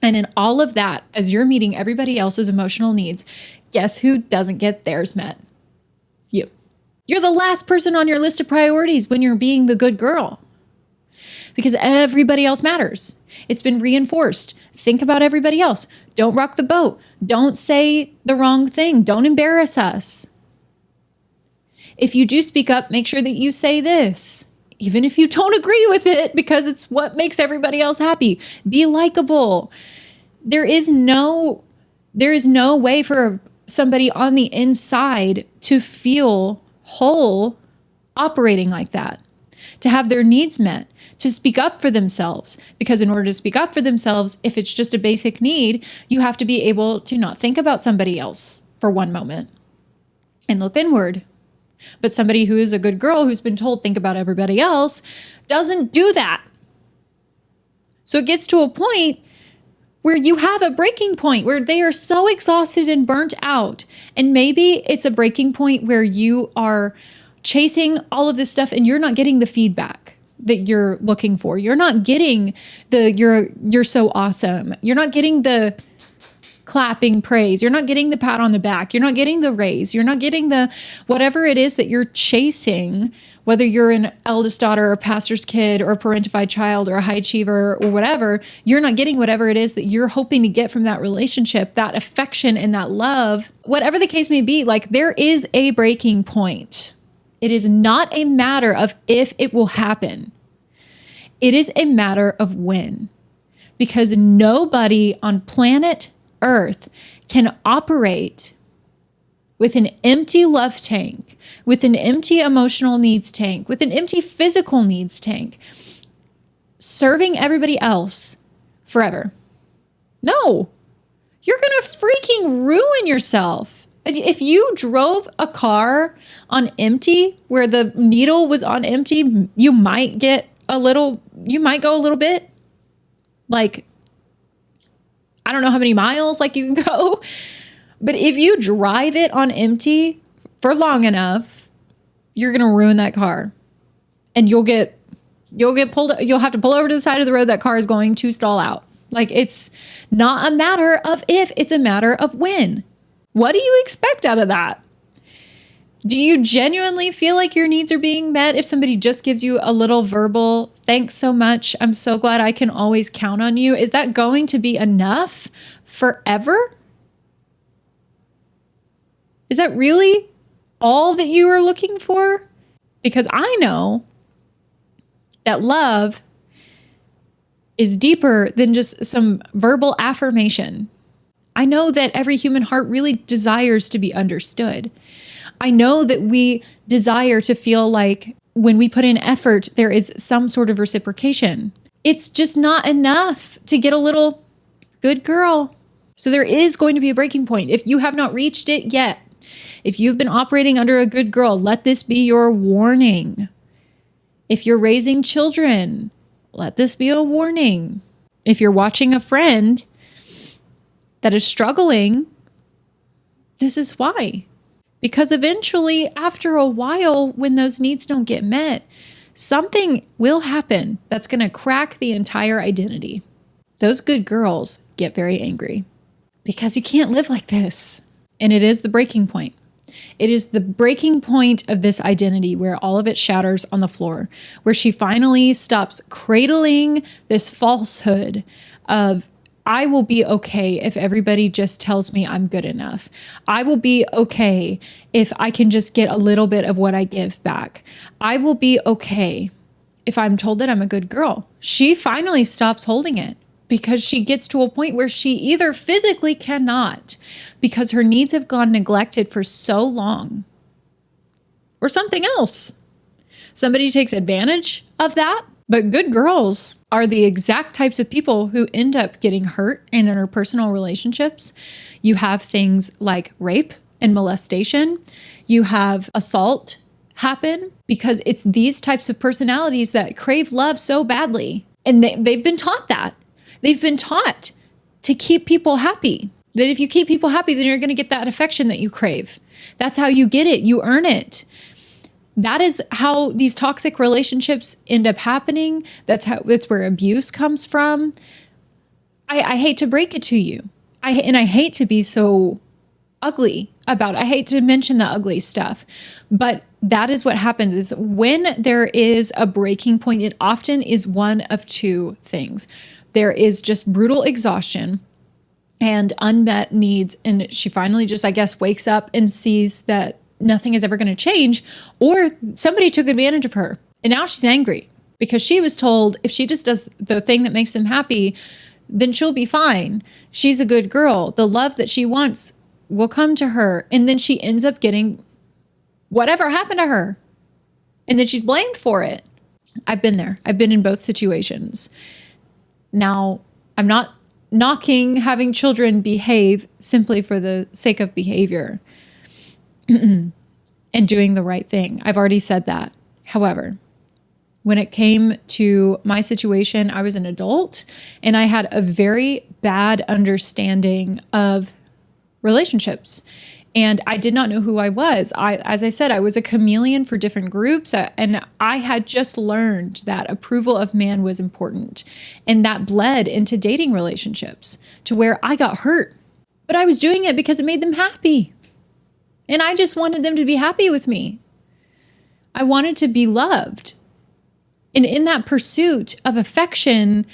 And in all of that, as you're meeting everybody else's emotional needs, guess who doesn't get theirs met? You. You're the last person on your list of priorities when you're being the good girl. Because everybody else matters. It's been reinforced. Think about everybody else. Don't rock the boat. Don't say the wrong thing. Don't embarrass us. If you do speak up, make sure that you say this. Even if you don't agree with it, because it's what makes everybody else happy. Be likable. There is no way for somebody on the inside to feel whole operating like that, to have their needs met, to speak up for themselves. Because in order to speak up for themselves, if it's just a basic need, you have to be able to not think about somebody else for one moment and look inward. But somebody who is a good girl who's been told think about everybody else doesn't do that. So it gets to a point where you have a breaking point where they are so exhausted and burnt out. And maybe it's a breaking point where you are chasing all of this stuff and you're not getting the feedback that you're looking for. You're not getting you're so awesome. You're not getting the clapping praise. You're not getting the pat on the back. You're not getting the raise. You're not getting the whatever it is that you're chasing, whether you're an eldest daughter or a pastor's kid or a parentified child or a high achiever or whatever, you're not getting whatever it is that you're hoping to get from that relationship, that affection and that love, whatever the case may be. Like, there is a breaking point. It is not a matter of if it will happen. It is a matter of when, because nobody on planet Earth can operate with an empty love tank, with an empty emotional needs tank, with an empty physical needs tank, serving everybody else forever. No, you're going to freaking ruin yourself. If you drove a car on empty, where the needle was on empty, you might go a little bit, like, I don't know how many miles like you can go, But if you drive it on empty for long enough, you're going to ruin that car. And you'll have to pull over to the side of the road. That car is going to stall out. Like, it's not a matter of if, it's a matter of when. What do you expect out of that? Do you genuinely feel like your needs are being met if somebody just gives you a little verbal, thanks so much, I'm so glad I can always count on you? Is that going to be enough forever? Is that really all that you are looking for? Because I know that love is deeper than just some verbal affirmation. I know that every human heart really desires to be understood. I know that we desire to feel like when we put in effort, there is some sort of reciprocation. It's just not enough to get a little good girl. So there is going to be a breaking point. If you have not reached it yet, if you've been operating under a good girl, let this be your warning. If you're raising children, let this be a warning. If you're watching a friend that is struggling, this is why. Because eventually, after a while, when those needs don't get met, something will happen that's going to crack the entire identity. Those good girls get very angry because you can't live like this. And it is the breaking point. It is the breaking point of this identity where all of it shatters on the floor, where she finally stops cradling this falsehood of, I will be okay if everybody just tells me I'm good enough. I will be okay if I can just get a little bit of what I give back. I will be okay if I'm told that I'm a good girl. She finally stops holding it because she gets to a point where she either physically cannot because her needs have gone neglected for so long, or something else. Somebody takes advantage of that. But good girls are the exact types of people who end up getting hurt in interpersonal relationships. You have things like rape and molestation. You have assault happen because it's these types of personalities that crave love so badly. And they've been taught that. They've been taught to keep people happy. That if you keep people happy, then you're going to get that affection that you crave. That's how you get it. You earn it. That is how these toxic relationships end up happening. That's where abuse comes from. I hate to break it to you. I hate to be so ugly about it. I hate to mention the ugly stuff, but that is what happens is when there is a breaking point, it often is one of two things. There is just brutal exhaustion and unmet needs. And she finally just, I guess, wakes up and sees that nothing is ever going to change, or somebody took advantage of her. And now she's angry because she was told if she just does the thing that makes them happy, then she'll be fine. She's a good girl. The love that she wants will come to her. And then she ends up getting whatever happened to her. And then she's blamed for it. I've been there. I've been in both situations. Now, I'm not knocking having children behave simply for the sake of behavior and doing the right thing. I've already said that. However, when it came to my situation, I was an adult and I had a very bad understanding of relationships. And I did not know who I was. As I said, I was a chameleon for different groups. And I had just learned that approval of man was important. And that bled into dating relationships to where I got hurt. But I was doing it because it made them happy. And I just wanted them to be happy with me. I wanted to be loved. And in that pursuit of affection,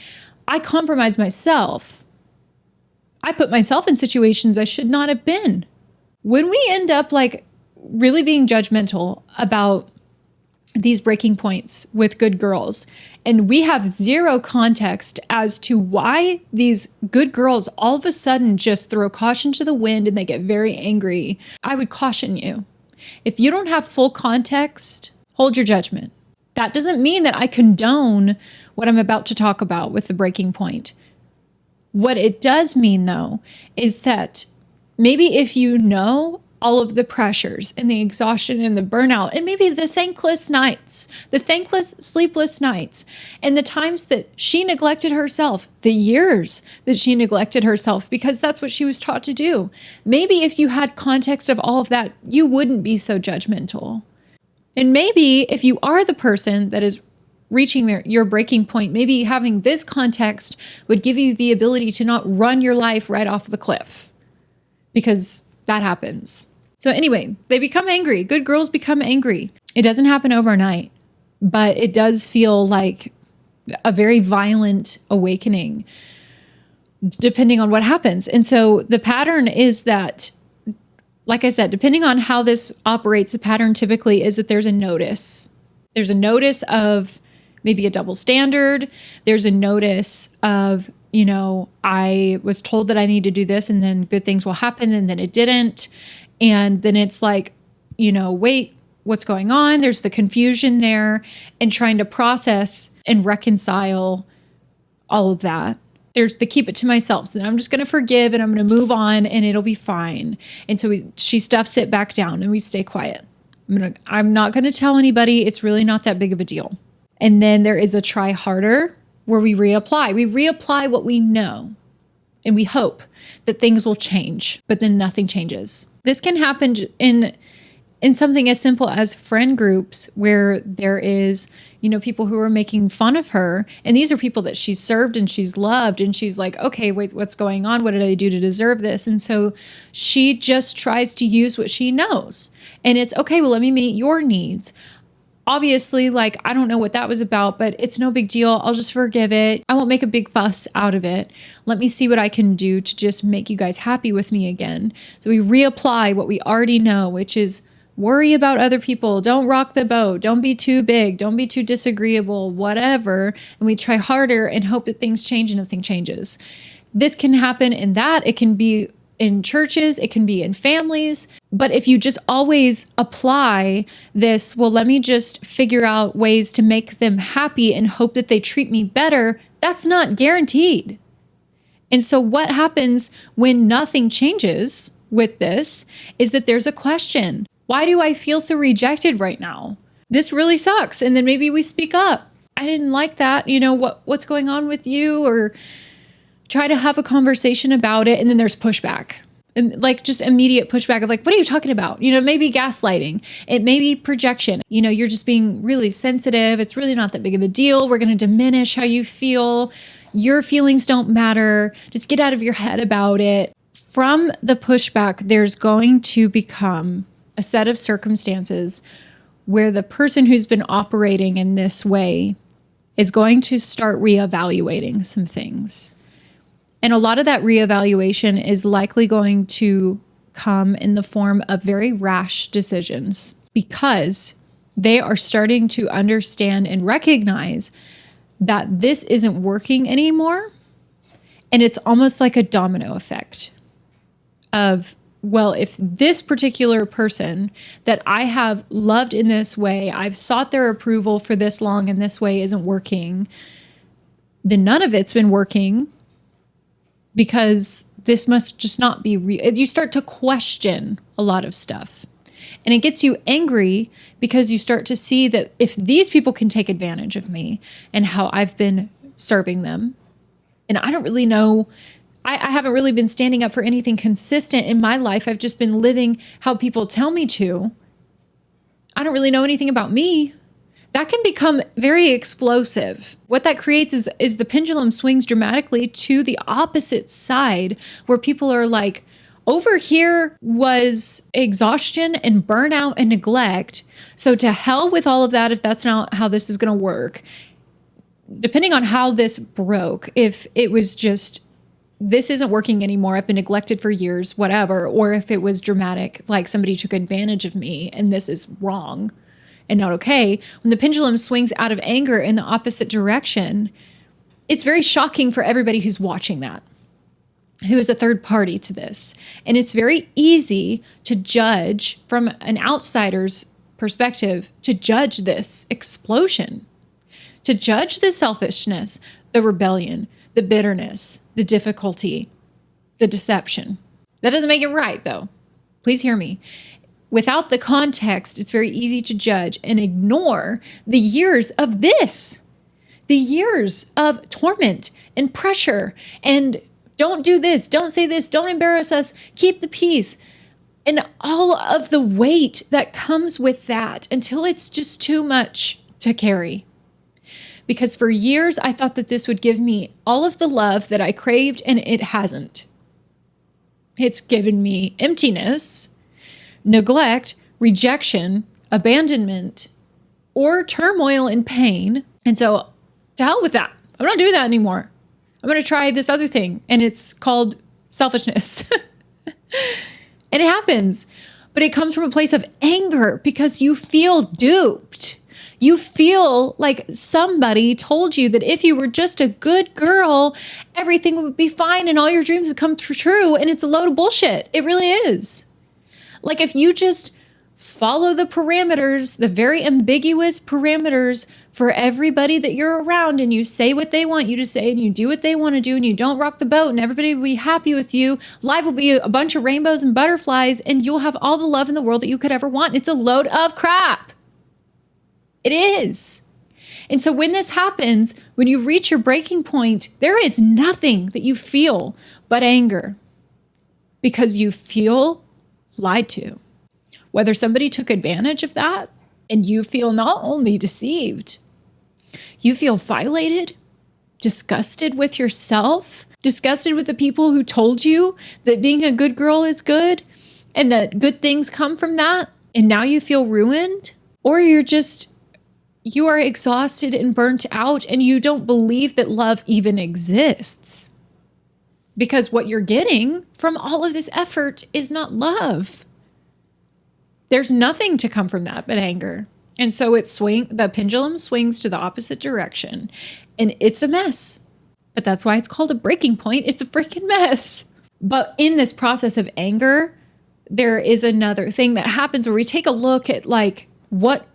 I compromised myself. I put myself in situations I should not have been. When we end up like really being judgmental about these breaking points with good girls, and we have zero context as to why these good girls all of a sudden just throw caution to the wind and they get very angry, I would caution you. If you don't have full context, hold your judgment. That doesn't mean that I condone what I'm about to talk about with the breaking point. What it does mean, though, is that maybe if you know all of the pressures and the exhaustion and the burnout and maybe the thankless nights, the thankless sleepless nights, and the times that she neglected herself, the years that she neglected herself because that's what she was taught to do. Maybe if you had context of all of that, you wouldn't be so judgmental. And maybe if you are the person that is reaching your breaking point, maybe having this context would give you the ability to not run your life right off the cliff, because that happens. So anyway, they become angry. Good girls become angry. It doesn't happen overnight, but it does feel like a very violent awakening depending on what happens. And so the pattern is that, like I said, depending on how this operates, the pattern typically is that there's a notice. There's a notice of maybe a double standard. There's a notice of, I was told that I need to do this and then good things will happen and then it didn't. And then it's like, wait, what's going on? There's the confusion there and trying to process and reconcile all of that. There's the keep it to myself. So I'm just going to forgive and I'm going to move on and it'll be fine. And so she stuffs it back down and we stay quiet. I'm not going to tell anybody. It's really not that big of a deal. And then there is a try harder where we reapply. We reapply what we know and we hope that things will change, but then nothing changes. This can happen in something as simple as friend groups where there is, people who are making fun of her. And these are people that she's served and she's loved. And she's like, okay, wait, what's going on? What did I do to deserve this? And so she just tries to use what she knows. And it's okay, well, let me meet your needs. Obviously, I don't know what that was about, but it's no big deal. I'll just forgive it. I won't make a big fuss out of it. Let me see what I can do to just make you guys happy with me again. So we reapply what we already know, which is worry about other people. Don't rock the boat. Don't be too big. Don't be too disagreeable, whatever. And we try harder and hope that things change and nothing changes. This can happen in that. It can be in churches, it can be in families. But if you just always apply this, well, let me just figure out ways to make them happy and hope that they treat me better, that's not guaranteed. And so what happens when nothing changes with this is that there's a question. Why do I feel so rejected right now? This really sucks. And then maybe we speak up. I didn't like that. What's going on with you? Or try to have a conversation about it. And then there's pushback. And just immediate pushback of what are you talking about? Maybe gaslighting. It may be projection. You're just being really sensitive. It's really not that big of a deal. We're going to diminish how you feel. Your feelings don't matter. Just get out of your head about it. From the pushback, there's going to become a set of circumstances where the person who's been operating in this way is going to start reevaluating some things. And a lot of that reevaluation is likely going to come in the form of very rash decisions because they are starting to understand and recognize that this isn't working anymore. And it's almost like a domino effect of, well, if this particular person that I have loved in this way, I've sought their approval for this long in this way isn't working, then none of it's been working. Because this must just not be real. You start to question a lot of stuff. And it gets you angry because you start to see that if these people can take advantage of me and how I've been serving them, and I don't really know, I haven't really been standing up for anything consistent in my life. I've just been living how people tell me to. I don't really know anything about me. That can become very explosive. What that creates is the pendulum swings dramatically to the opposite side where people are like, over here was exhaustion and burnout and neglect. So to hell with all of that if that's not how this is going to work. Depending on how this broke, if it was just, this isn't working anymore, I've been neglected for years, whatever, or if it was dramatic, like somebody took advantage of me and this is wrong and not okay, when the pendulum swings out of anger in the opposite direction, it's very shocking for everybody who's watching that, who is a third party to this. And it's very easy to judge from an outsider's perspective, to judge this explosion, to judge the selfishness, the rebellion, the bitterness, the difficulty, the deception. That doesn't make it right, though. Please hear me. Without the context, it's very easy to judge and ignore the years of this, the years of torment and pressure and don't do this, don't say this, don't embarrass us, keep the peace, and all of the weight that comes with that until it's just too much to carry. Because for years, I thought that this would give me all of the love that I craved, and it hasn't. It's given me emptiness, neglect, rejection, abandonment, or turmoil and pain. And so to hell with that. I'm not doing that anymore. I'm going to try this other thing. And it's called selfishness. And it happens. But it comes from a place of anger because you feel duped. You feel like somebody told you that if you were just a good girl, everything would be fine and all your dreams would come true. And it's a load of bullshit. It really is. Like if you just follow the parameters, the very ambiguous parameters for everybody that you're around, and you say what they want you to say and you do what they want to do and you don't rock the boat and everybody will be happy with you, life will be a bunch of rainbows and butterflies and you'll have all the love in the world that you could ever want. It's a load of crap. It is. And so when this happens, when you reach your breaking point, there is nothing that you feel but anger because you feel lied to. Whether somebody took advantage of that and you feel not only deceived, you feel violated, disgusted with yourself, disgusted with the people who told you that being a good girl is good and that good things come from that. And now you feel ruined, or you are exhausted and burnt out and you don't believe that love even exists. Because what you're getting from all of this effort is not love. There's nothing to come from that but anger. And so the pendulum swings to the opposite direction and it's a mess. But that's why it's called a breaking point. It's a freaking mess. But in this process of anger, there is another thing that happens where we take a look at like what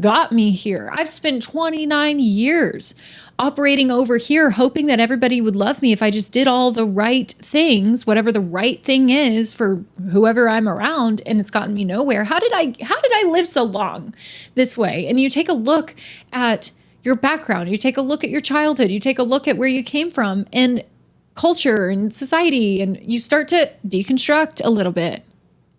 got me here. I've spent 29 years operating over here, hoping that everybody would love me if I just did all the right things, whatever the right thing is for whoever I'm around, and it's gotten me nowhere. How did I live so long this way? And you take a look at your background, you take a look at your childhood, you take a look at where you came from and culture and society, and you start to deconstruct a little bit.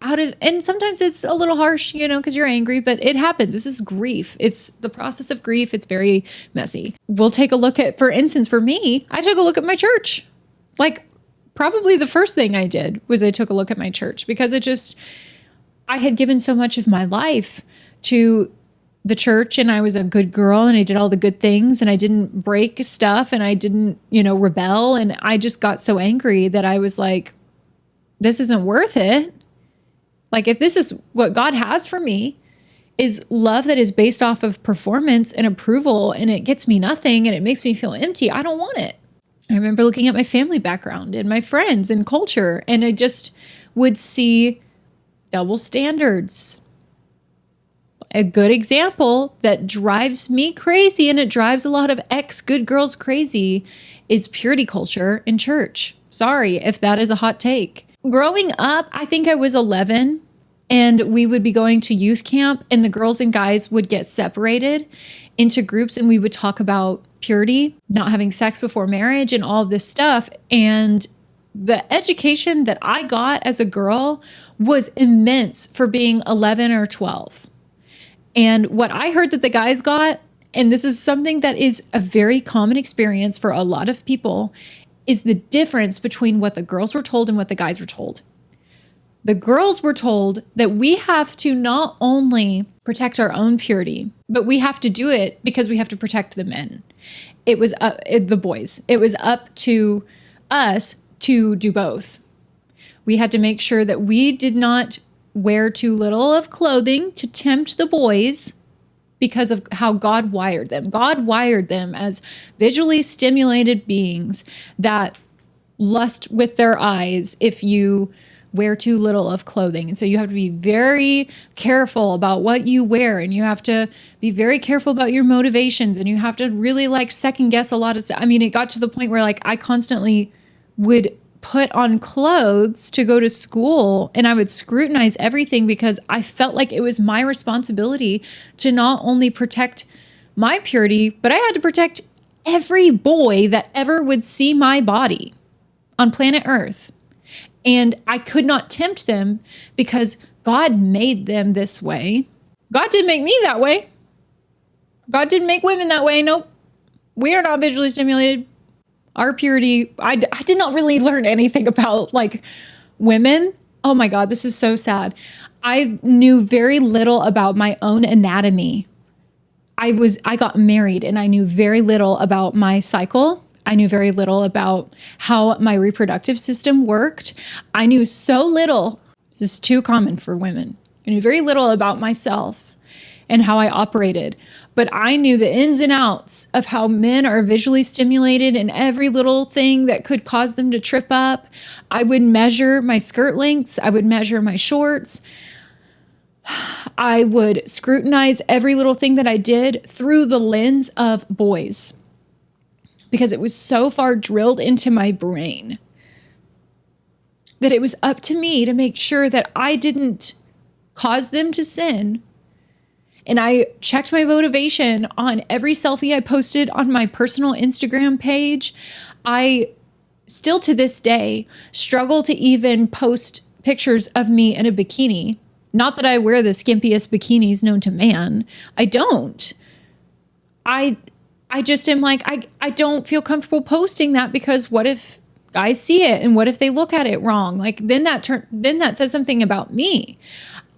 And sometimes it's a little harsh, because you're angry, but it happens. This is grief. It's the process of grief. It's very messy. We'll take a look at, for instance, for me, I took a look at my church. Like probably the first thing I did was I took a look at my church because I had given so much of my life to the church and I was a good girl and I did all the good things and I didn't break stuff and I didn't, rebel. And I just got so angry that I was like, this isn't worth it. Like if this is what God has for me is love that is based off of performance and approval and it gets me nothing and it makes me feel empty, I don't want it. I remember looking at my family background and my friends and culture, and I just would see double standards. A good example that drives me crazy, and it drives a lot of ex-good girls crazy, is purity culture in church. Sorry if that is a hot take. Growing up, I think I was 11 and we would be going to youth camp and the girls and guys would get separated into groups and we would talk about purity, not having sex before marriage and all of this stuff. And the education that I got as a girl was immense for being 11 or 12. And what I heard that the guys got, and this is something that is a very common experience for a lot of people, is the difference between what the girls were told and what the guys were told. The girls were told that we have to not only protect our own purity, but we have to do it because we have to protect the men. It was the boys. It was up to us to do both. We had to make sure that we did not wear too little of clothing to tempt the boys because of how God wired them. God wired them as visually stimulated beings that lust with their eyes if you wear too little of clothing. And so you have to be very careful about what you wear, and you have to be very careful about your motivations, and you have to really second guess a lot of stuff. I mean, it got to the point where I constantly would put on clothes to go to school, and I would scrutinize everything because I felt like it was my responsibility to not only protect my purity, but I had to protect every boy that ever would see my body on planet Earth. And I could not tempt them because God made them this way. God didn't make me that way. God didn't make women that way. Nope. We are not visually stimulated. Our purity, I did not really learn anything about like women. Oh my God, this is so sad. I knew very little about my own anatomy. I got married and I knew very little about my cycle. I knew very little about how my reproductive system worked. I knew so little. This is too common for women. I knew very little about myself and how I operated. But I knew the ins and outs of how men are visually stimulated and every little thing that could cause them to trip up. I would measure my skirt lengths. I would measure my shorts. I would scrutinize every little thing that I did through the lens of boys because it was so far drilled into my brain that it was up to me to make sure that I didn't cause them to sin. And I checked my motivation on every selfie I posted on my personal Instagram page. I still to this day struggle to even post pictures of me in a bikini. Not that I wear the skimpiest bikinis known to man. I don't. I just am like, I don't feel comfortable posting that because what if guys see it and what if they look at it wrong? Like then that says something about me.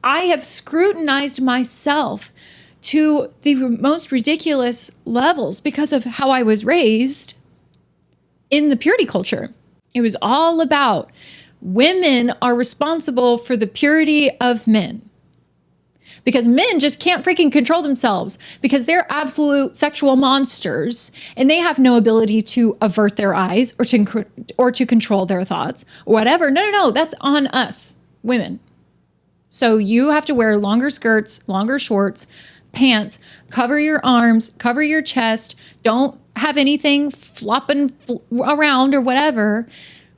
I have scrutinized myself to the most ridiculous levels because of how I was raised in the purity culture. It was all about women are responsible for the purity of men because men just can't freaking control themselves because they're absolute sexual monsters and they have no ability to avert their eyes or to control their thoughts or whatever. No, that's on us, women. So you have to wear longer skirts, longer shorts, pants, cover your arms, cover your chest. Don't have anything flopping around or whatever.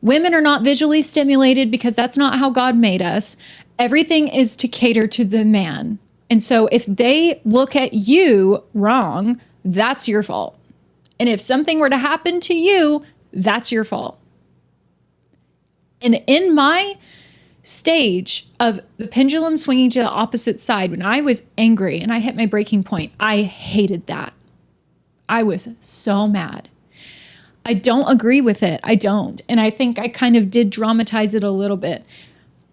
Women are not visually stimulated because that's not how God made us. Everything is to cater to the man. And so if they look at you wrong, that's your fault. And if something were to happen to you, that's your fault. And in my stage of the pendulum swinging to the opposite side, when I was angry and I hit my breaking point, I hated that. I was so mad. I don't agree with it. I don't. And I think I kind of did dramatize it a little bit.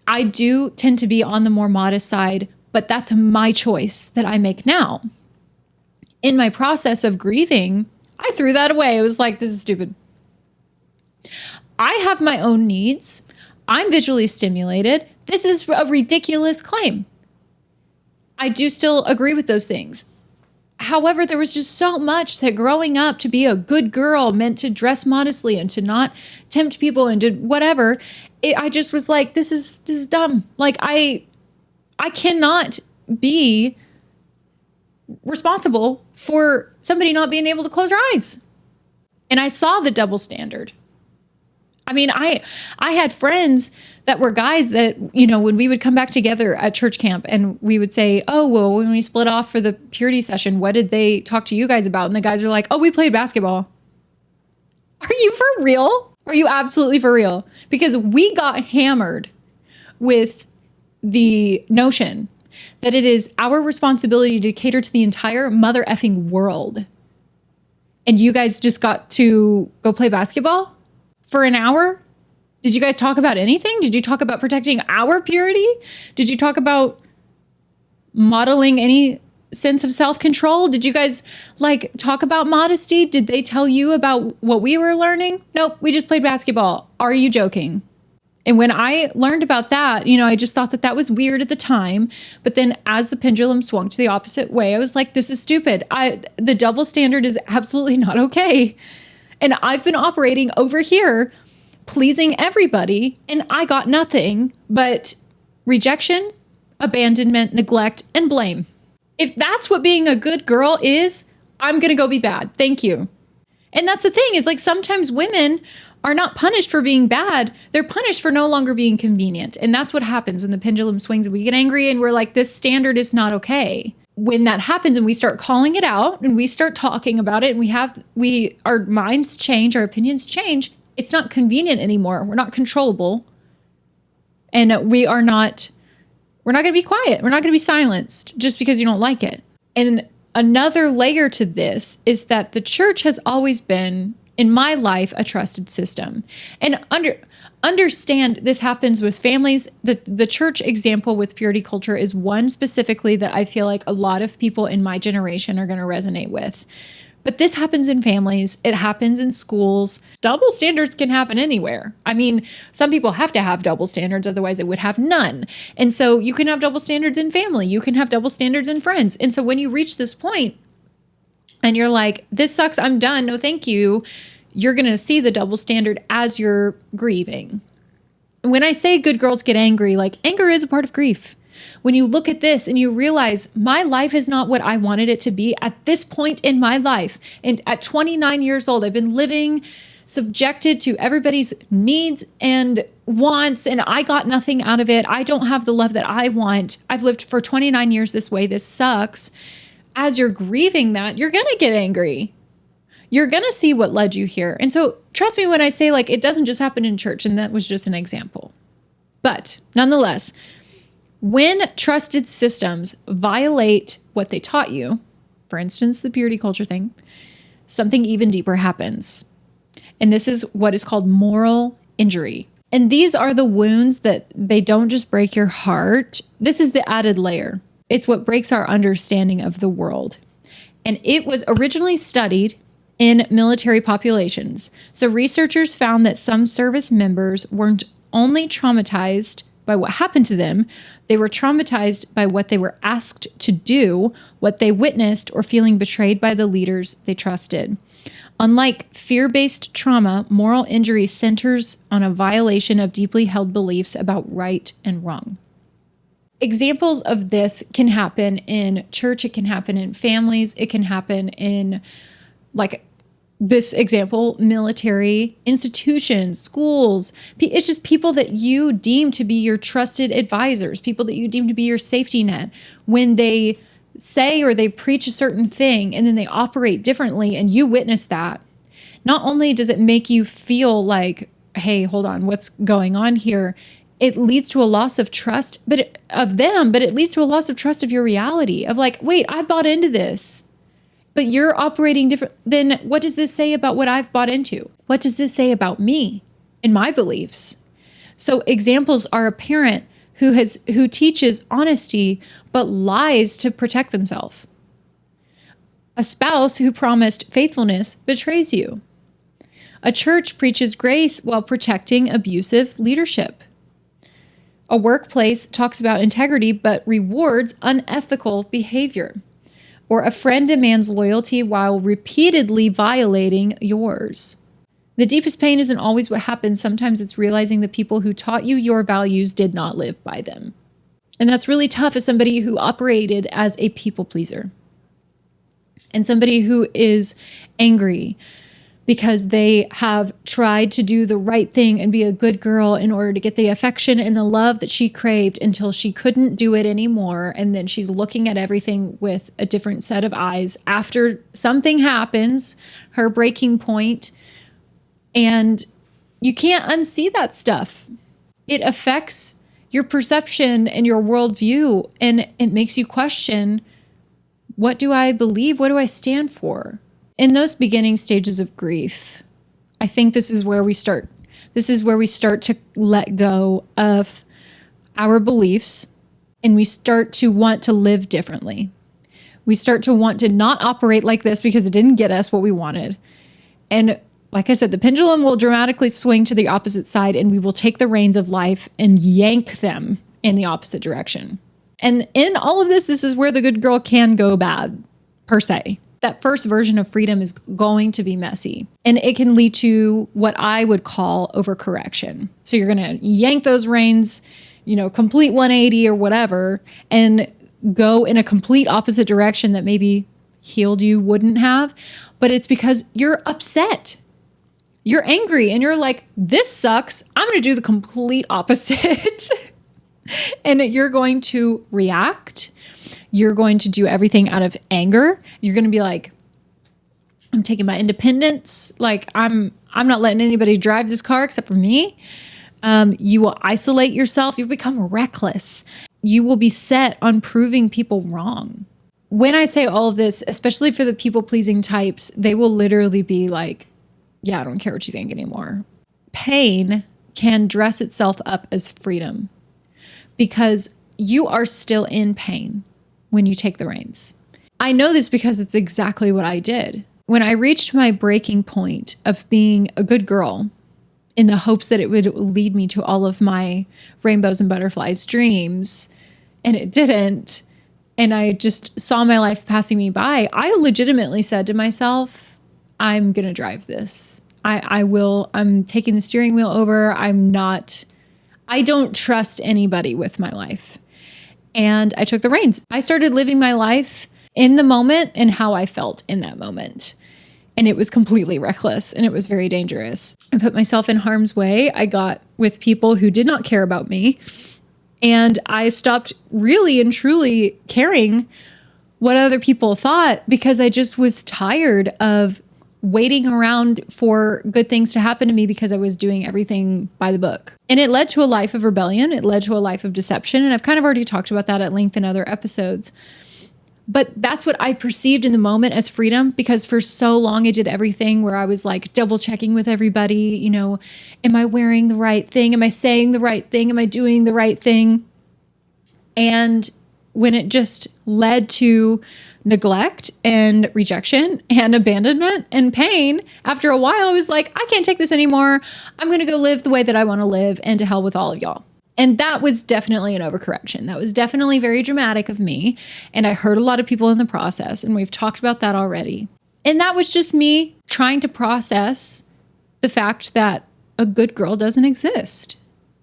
I do tend to be on the more modest side, but that's my choice that I make now. In my process of grieving, I threw that away. It was like, this is stupid. I have my own needs. I'm visually stimulated. This is a ridiculous claim. I do still agree with those things. However, there was just so much that growing up to be a good girl meant to dress modestly and to not tempt people and to whatever. I just was like, this is dumb. Like I cannot be responsible for somebody not being able to close their eyes. And I saw the double standard. I mean, I had friends that were guys that, you know, when we would come back together at church camp and we would say, oh, well, when we split off for the purity session, what did they talk to you guys about? And the guys are like, oh, we played basketball. Are you for real? Are you absolutely for real? Because we got hammered with the notion that it is our responsibility to cater to the entire mother effing world. And you guys just got to go play basketball for an hour? Did you guys talk about anything? Did you talk about protecting our purity? Did you talk about modeling any sense of self-control? Did you guys like talk about modesty? Did they tell you about what we were learning? Nope, we just played basketball. Are you joking? And when I learned about that, you know, I just thought that that was weird at the time. But then as the pendulum swung to the opposite way, I was like, this is stupid. The double standard is absolutely not okay. And I've been operating over here, pleasing everybody, and I got nothing but rejection, abandonment, neglect, and blame. If that's what being a good girl is, I'm going to go be bad. Thank you. And that's the thing is like sometimes women are not punished for being bad. They're punished for no longer being convenient. And that's what happens when the pendulum swings and we get angry and we're like, this standard is not okay. When that happens and we start calling it out and we start talking about it and our minds change, our opinions change, it's not convenient anymore. We're not controllable. And we're not going to be quiet. We're not going to be silenced just because you don't like it. And another layer to this is that the church has always been, in my life, a trusted system. And understand this happens with families. The church example with purity culture is one specifically that I feel like a lot of people in my generation are going to resonate with. But this happens in families. It happens in schools. Double standards can happen anywhere. I mean, some people have to have double standards, otherwise they would have none. And so you can have double standards in family. You can have double standards in friends. And so when you reach this point and you're like, this sucks, I'm done, no thank you, you're going to see the double standard as you're grieving. And when I say good girls get angry, like anger is a part of grief. When you look at this and you realize my life is not what I wanted it to be at this point in my life. And at 29 years old, I've been living subjected to everybody's needs and wants, and I got nothing out of it. I don't have the love that I want. I've lived for 29 years this way. This sucks. As you're grieving that, you're going to get angry. You're going to see what led you here. And so trust me when I say like, it doesn't just happen in church. And that was just an example. But nonetheless, when trusted systems violate what they taught you, for instance, the purity culture thing, something even deeper happens. And this is what is called moral injury. And these are the wounds that they don't just break your heart. This is the added layer. It's what breaks our understanding of the world. And it was originally studied in military populations. So researchers found that some service members weren't only traumatized by what happened to them, they were traumatized by what they were asked to do, what they witnessed, or feeling betrayed by the leaders they trusted. Unlike fear-based trauma, moral injury centers on a violation of deeply held beliefs about right and wrong. Examples of this can happen in church, it can happen in families, it can happen in, like this example, military institutions, schools. It's just people that you deem to be your trusted advisors, people that you deem to be your safety net. When they say or they preach a certain thing and then they operate differently and you witness that, not only does it make you feel like, hey, hold on, what's going on here? It leads to a loss of trust of them, but it leads to a loss of trust of your reality of like, wait, I bought into this. But you're operating different. Then what does this say about what I've bought into? What does this say about me and my beliefs? So examples are a parent who teaches honesty but lies to protect themselves. A spouse who promised faithfulness betrays you. A church preaches grace while protecting abusive leadership. A workplace talks about integrity but rewards unethical behavior. Or a friend demands loyalty while repeatedly violating yours. The deepest pain isn't always what happens. Sometimes it's realizing the people who taught you your values did not live by them. And that's really tough as somebody who operated as a people pleaser. And somebody who is angry because they have tried to do the right thing and be a good girl in order to get the affection and the love that she craved until she couldn't do it anymore. And then she's looking at everything with a different set of eyes after something happens, her breaking point, and you can't unsee that stuff. It affects your perception and your worldview, and it makes you question, what do I believe? What do I stand for? In those beginning stages of grief, I think this is where we start. This is where we start to let go of our beliefs and we start to want to live differently. We start to want to not operate like this because it didn't get us what we wanted. And like I said, the pendulum will dramatically swing to the opposite side and we will take the reins of life and yank them in the opposite direction. And in all of this is where the good girl can go bad, per se. That first version of freedom is going to be messy, and it can lead to what I would call overcorrection. So you're going to yank those reins, complete 180 or whatever, and go in a complete opposite direction that maybe healed you wouldn't have, but it's because you're upset. You're angry and you're like, this sucks. I'm going to do the complete opposite. And you're going to react. You're going to do everything out of anger. You're going to be like, I'm taking my independence. Like I'm not letting anybody drive this car except for me. You will isolate yourself. You'll become reckless. You will be set on proving people wrong. When I say all of this, especially for the people-pleasing types, they will literally be like, yeah, I don't care what you think anymore. Pain can dress itself up as freedom because you are still in pain when you take the reins. I know this because it's exactly what I did. When I reached my breaking point of being a good girl in the hopes that it would lead me to all of my rainbows and butterflies dreams, and it didn't, and I just saw my life passing me by, I legitimately said to myself, I'm going to drive this. I'm taking the steering wheel over. I don't trust anybody with my life. And I took the reins. I started living my life in the moment and how I felt in that moment. And it was completely reckless and it was very dangerous. I put myself in harm's way. I got with people who did not care about me. And I stopped really and truly caring what other people thought because I just was tired of waiting around for good things to happen to me because I was doing everything by the book. And it led to a life of rebellion. It led to a life of deception. And I've kind of already talked about that at length in other episodes. But that's what I perceived in the moment as freedom, because for so long I did everything where I was like double checking with everybody, you know, am I wearing the right thing? Am I saying the right thing? Am I doing the right thing? And when it just led to neglect and rejection and abandonment and pain, after a while I was like, I can't take this anymore. I'm going to go live the way that I want to live, and to hell with all of y'all. And that was definitely an overcorrection. That was definitely very dramatic of me. And I hurt a lot of people in the process. And we've talked about that already. And that was just me trying to process the fact that a good girl doesn't exist.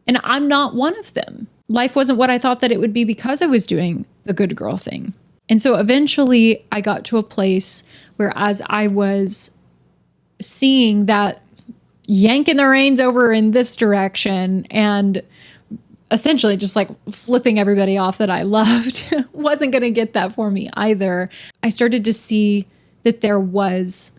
And I'm not one of them. Life wasn't what I thought that it would be because I was doing the good girl thing. And so eventually I got to a place where, as I was seeing that yanking the reins over in this direction and essentially just like flipping everybody off that I loved wasn't going to get that for me either, I started to see that there was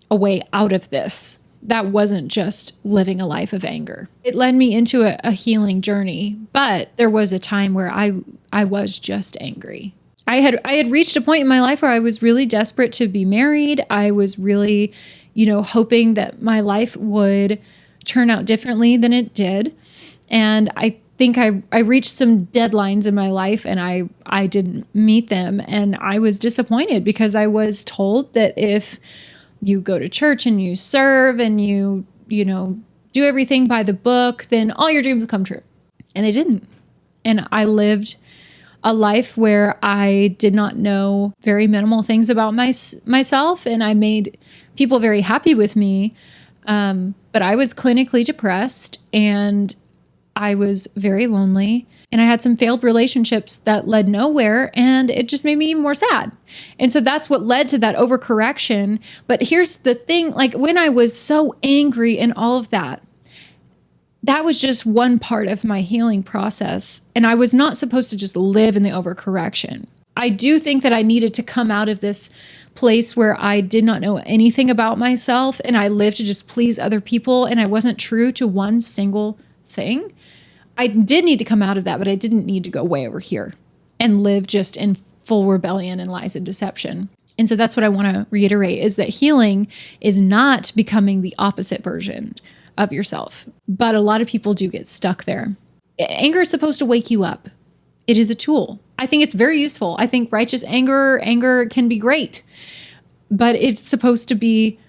a way out of this. That wasn't just living a life of anger. It led me into a healing journey, but there was a time where I was just angry. I had reached a point in my life where I was really desperate to be married. I was really, hoping that my life would turn out differently than it did. And I think I reached some deadlines in my life and I didn't meet them. And I was disappointed because I was told that if you go to church and you serve and you do everything by the book, then all your dreams will come true. And they didn't. And I lived a life where I did not know very minimal things about myself, and I made people very happy with me. But I was clinically depressed and I was very lonely, and I had some failed relationships that led nowhere, and it just made me even more sad. And so that's what led to that overcorrection. But here's the thing, like when I was so angry and all of that, that was just one part of my healing process. And I was not supposed to just live in the overcorrection. I do think that I needed to come out of this place where I did not know anything about myself and I lived to just please other people and I wasn't true to one single thing. I did need to come out of that, but I didn't need to go way over here and live just in full rebellion and lies and deception. And so that's what I want to reiterate, is that healing is not becoming the opposite version of yourself. But a lot of people do get stuck there. Anger is supposed to wake you up. It is a tool. I think it's very useful. I think righteous anger can be great, but it's supposed to be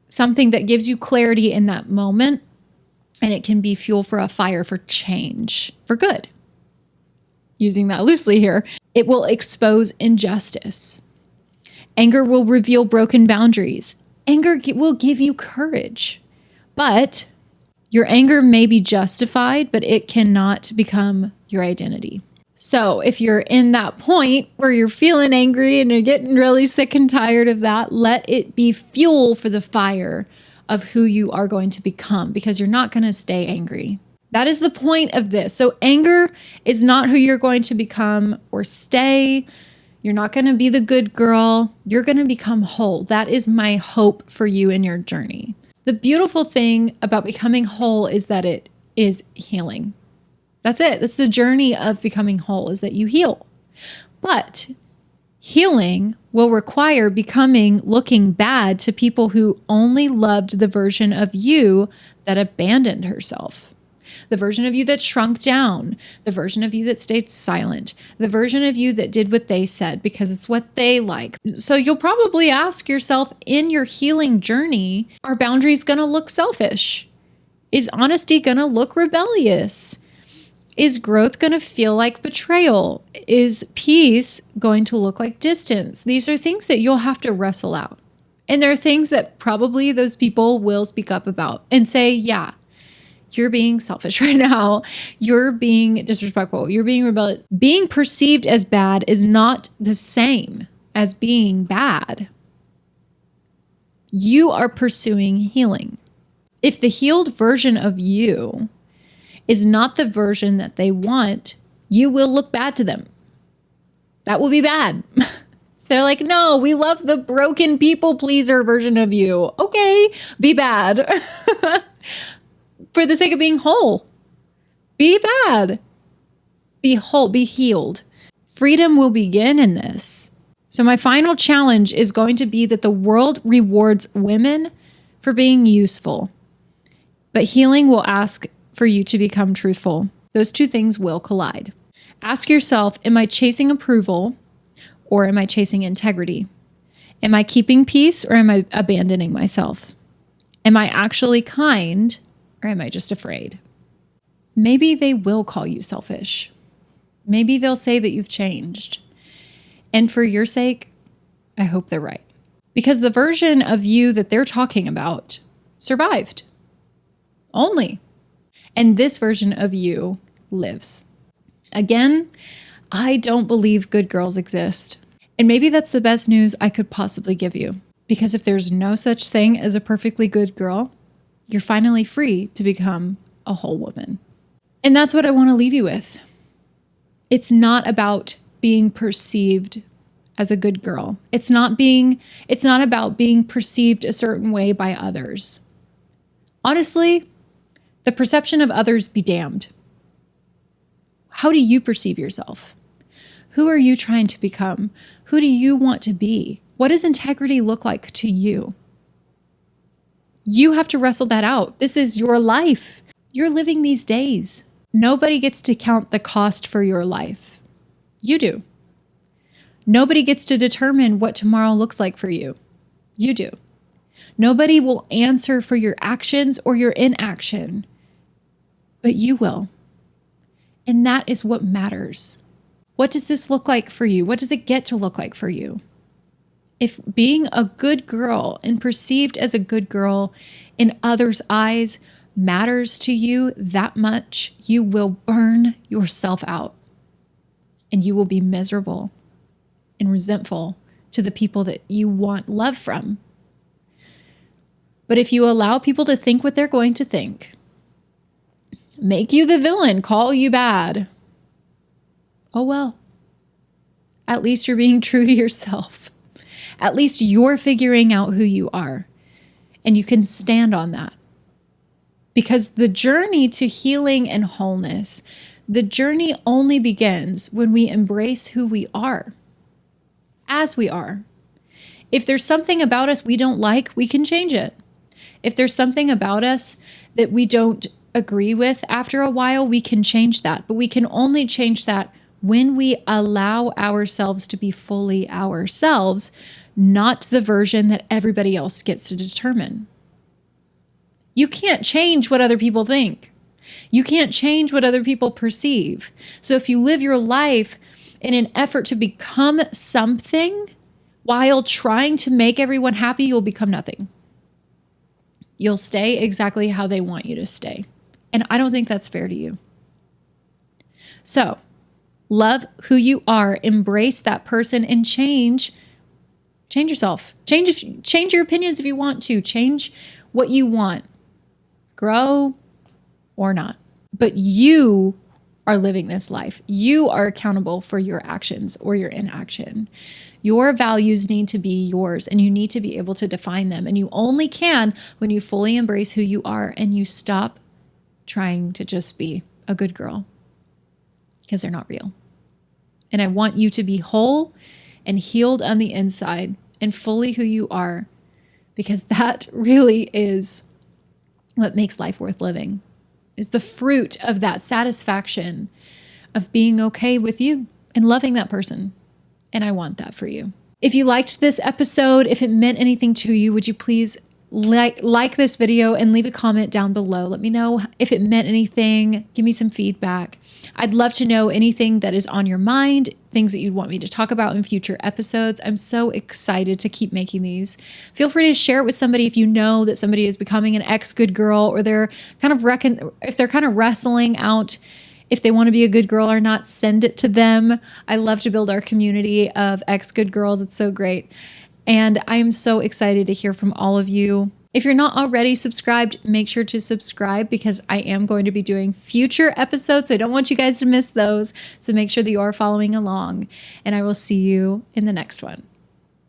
something that gives you clarity in that moment. And it can be fuel for a fire for change, for good. Using that loosely here. It will expose injustice. Anger will reveal broken boundaries. Anger will give you courage. But your anger may be justified, but it cannot become your identity. So if you're in that point where you're feeling angry and you're getting really sick and tired of that, let it be fuel for the fire of who you are going to become, because you're not going to stay angry. That is the point of this. So anger is not who you're going to become or stay. You're not going to be the good girl. You're going to become whole. That is my hope for you in your journey. The beautiful thing about becoming whole is that it is healing. That's it. That's the journey of becoming whole, is that you heal. But healing will require looking bad to people who only loved the version of you that abandoned herself. The version of you that shrunk down, the version of you that stayed silent, the version of you that did what they said because it's what they like. So you'll probably ask yourself in your healing journey, are boundaries going to look selfish? Is honesty going to look rebellious? Is growth going to feel like betrayal? Is peace going to look like distance? These are things that you'll have to wrestle out. And there are things that probably those people will speak up about and say, yeah, you're being selfish right now. You're being disrespectful. You're being rebellious. Being perceived as bad is not the same as being bad. You are pursuing healing. If the healed version of you is not the version that they want, you will look bad to them. That will be bad. They're like, no, we love the broken people pleaser version of you. Okay, be bad. For the sake of being whole. Be bad. Be whole, be healed. Freedom will begin in this. So my final challenge is going to be that the world rewards women for being useful, but healing will ask for you to become truthful. Those two things will collide. Ask yourself, am I chasing approval or am I chasing integrity? Am I keeping peace or am I abandoning myself? Am I actually kind or am I just afraid? Maybe they will call you selfish. Maybe they'll say that you've changed. And for your sake, I hope they're right. Because the version of you that they're talking about survived. Only. And this version of you lives. Again, I don't believe good girls exist. And maybe that's the best news I could possibly give you. Because if there's no such thing as a perfectly good girl, you're finally free to become a whole woman. And that's what I want to leave you with. It's not about being perceived as a good girl. It's not about being perceived a certain way by others. Honestly, the perception of others be damned. How do you perceive yourself? Who are you trying to become? Who do you want to be? What does integrity look like to you? You have to wrestle that out. This is your life. You're living these days. Nobody gets to count the cost for your life. You do. Nobody gets to determine what tomorrow looks like for you. You do. Nobody will answer for your actions or your inaction, but you will. And that is what matters. What does this look like for you? What does it get to look like for you? If being a good girl and perceived as a good girl in others' eyes matters to you that much, you will burn yourself out and you will be miserable and resentful to the people that you want love from. But if you allow people to think what they're going to think, make you the villain, call you bad, oh well, at least you're being true to yourself. At least you're figuring out who you are, and you can stand on that. Because the journey to healing and wholeness, the journey only begins when we embrace who we are, as we are. If there's something about us we don't like, we can change it. If there's something about us that we don't agree with after a while, we can change that. But we can only change that when we allow ourselves to be fully ourselves, not the version that everybody else gets to determine. You can't change what other people think. You can't change what other people perceive. So if you live your life in an effort to become something while trying to make everyone happy, you'll become nothing. You'll stay exactly how they want you to stay. And I don't think that's fair to you. So Love who you are, embrace that person, and change yourself. Change your opinions if you want to. Change what you want. Grow or not. But you are living this life. You are accountable for your actions or your inaction. Your values need to be yours, and you need to be able to define them. And you only can when you fully embrace who you are and you stop trying to just be a good girl, because they're not real. And I want you to be whole and healed on the inside and fully who you are, because that really is what makes life worth living, is the fruit of that satisfaction of being okay with you and loving that person. And I want that for you. If you liked this episode, if it meant anything to you, would you please like this video and leave a comment down below. Let me know if it meant anything. Give me some feedback. I'd love to know anything that is on your mind, things that you'd want me to talk about in future episodes. I'm so excited to keep making these. Feel free to share it with somebody if you know that somebody is becoming an ex-good girl, or they're kind of wrestling out if they want to be a good girl or not. Send it to them. I love to build our community of ex-good girls. It's so great. And I'm so excited to hear from all of you. If you're not already subscribed, make sure to subscribe, because I am going to be doing future episodes. So I don't want you guys to miss those. So make sure that you are following along, and I will see you in the next one.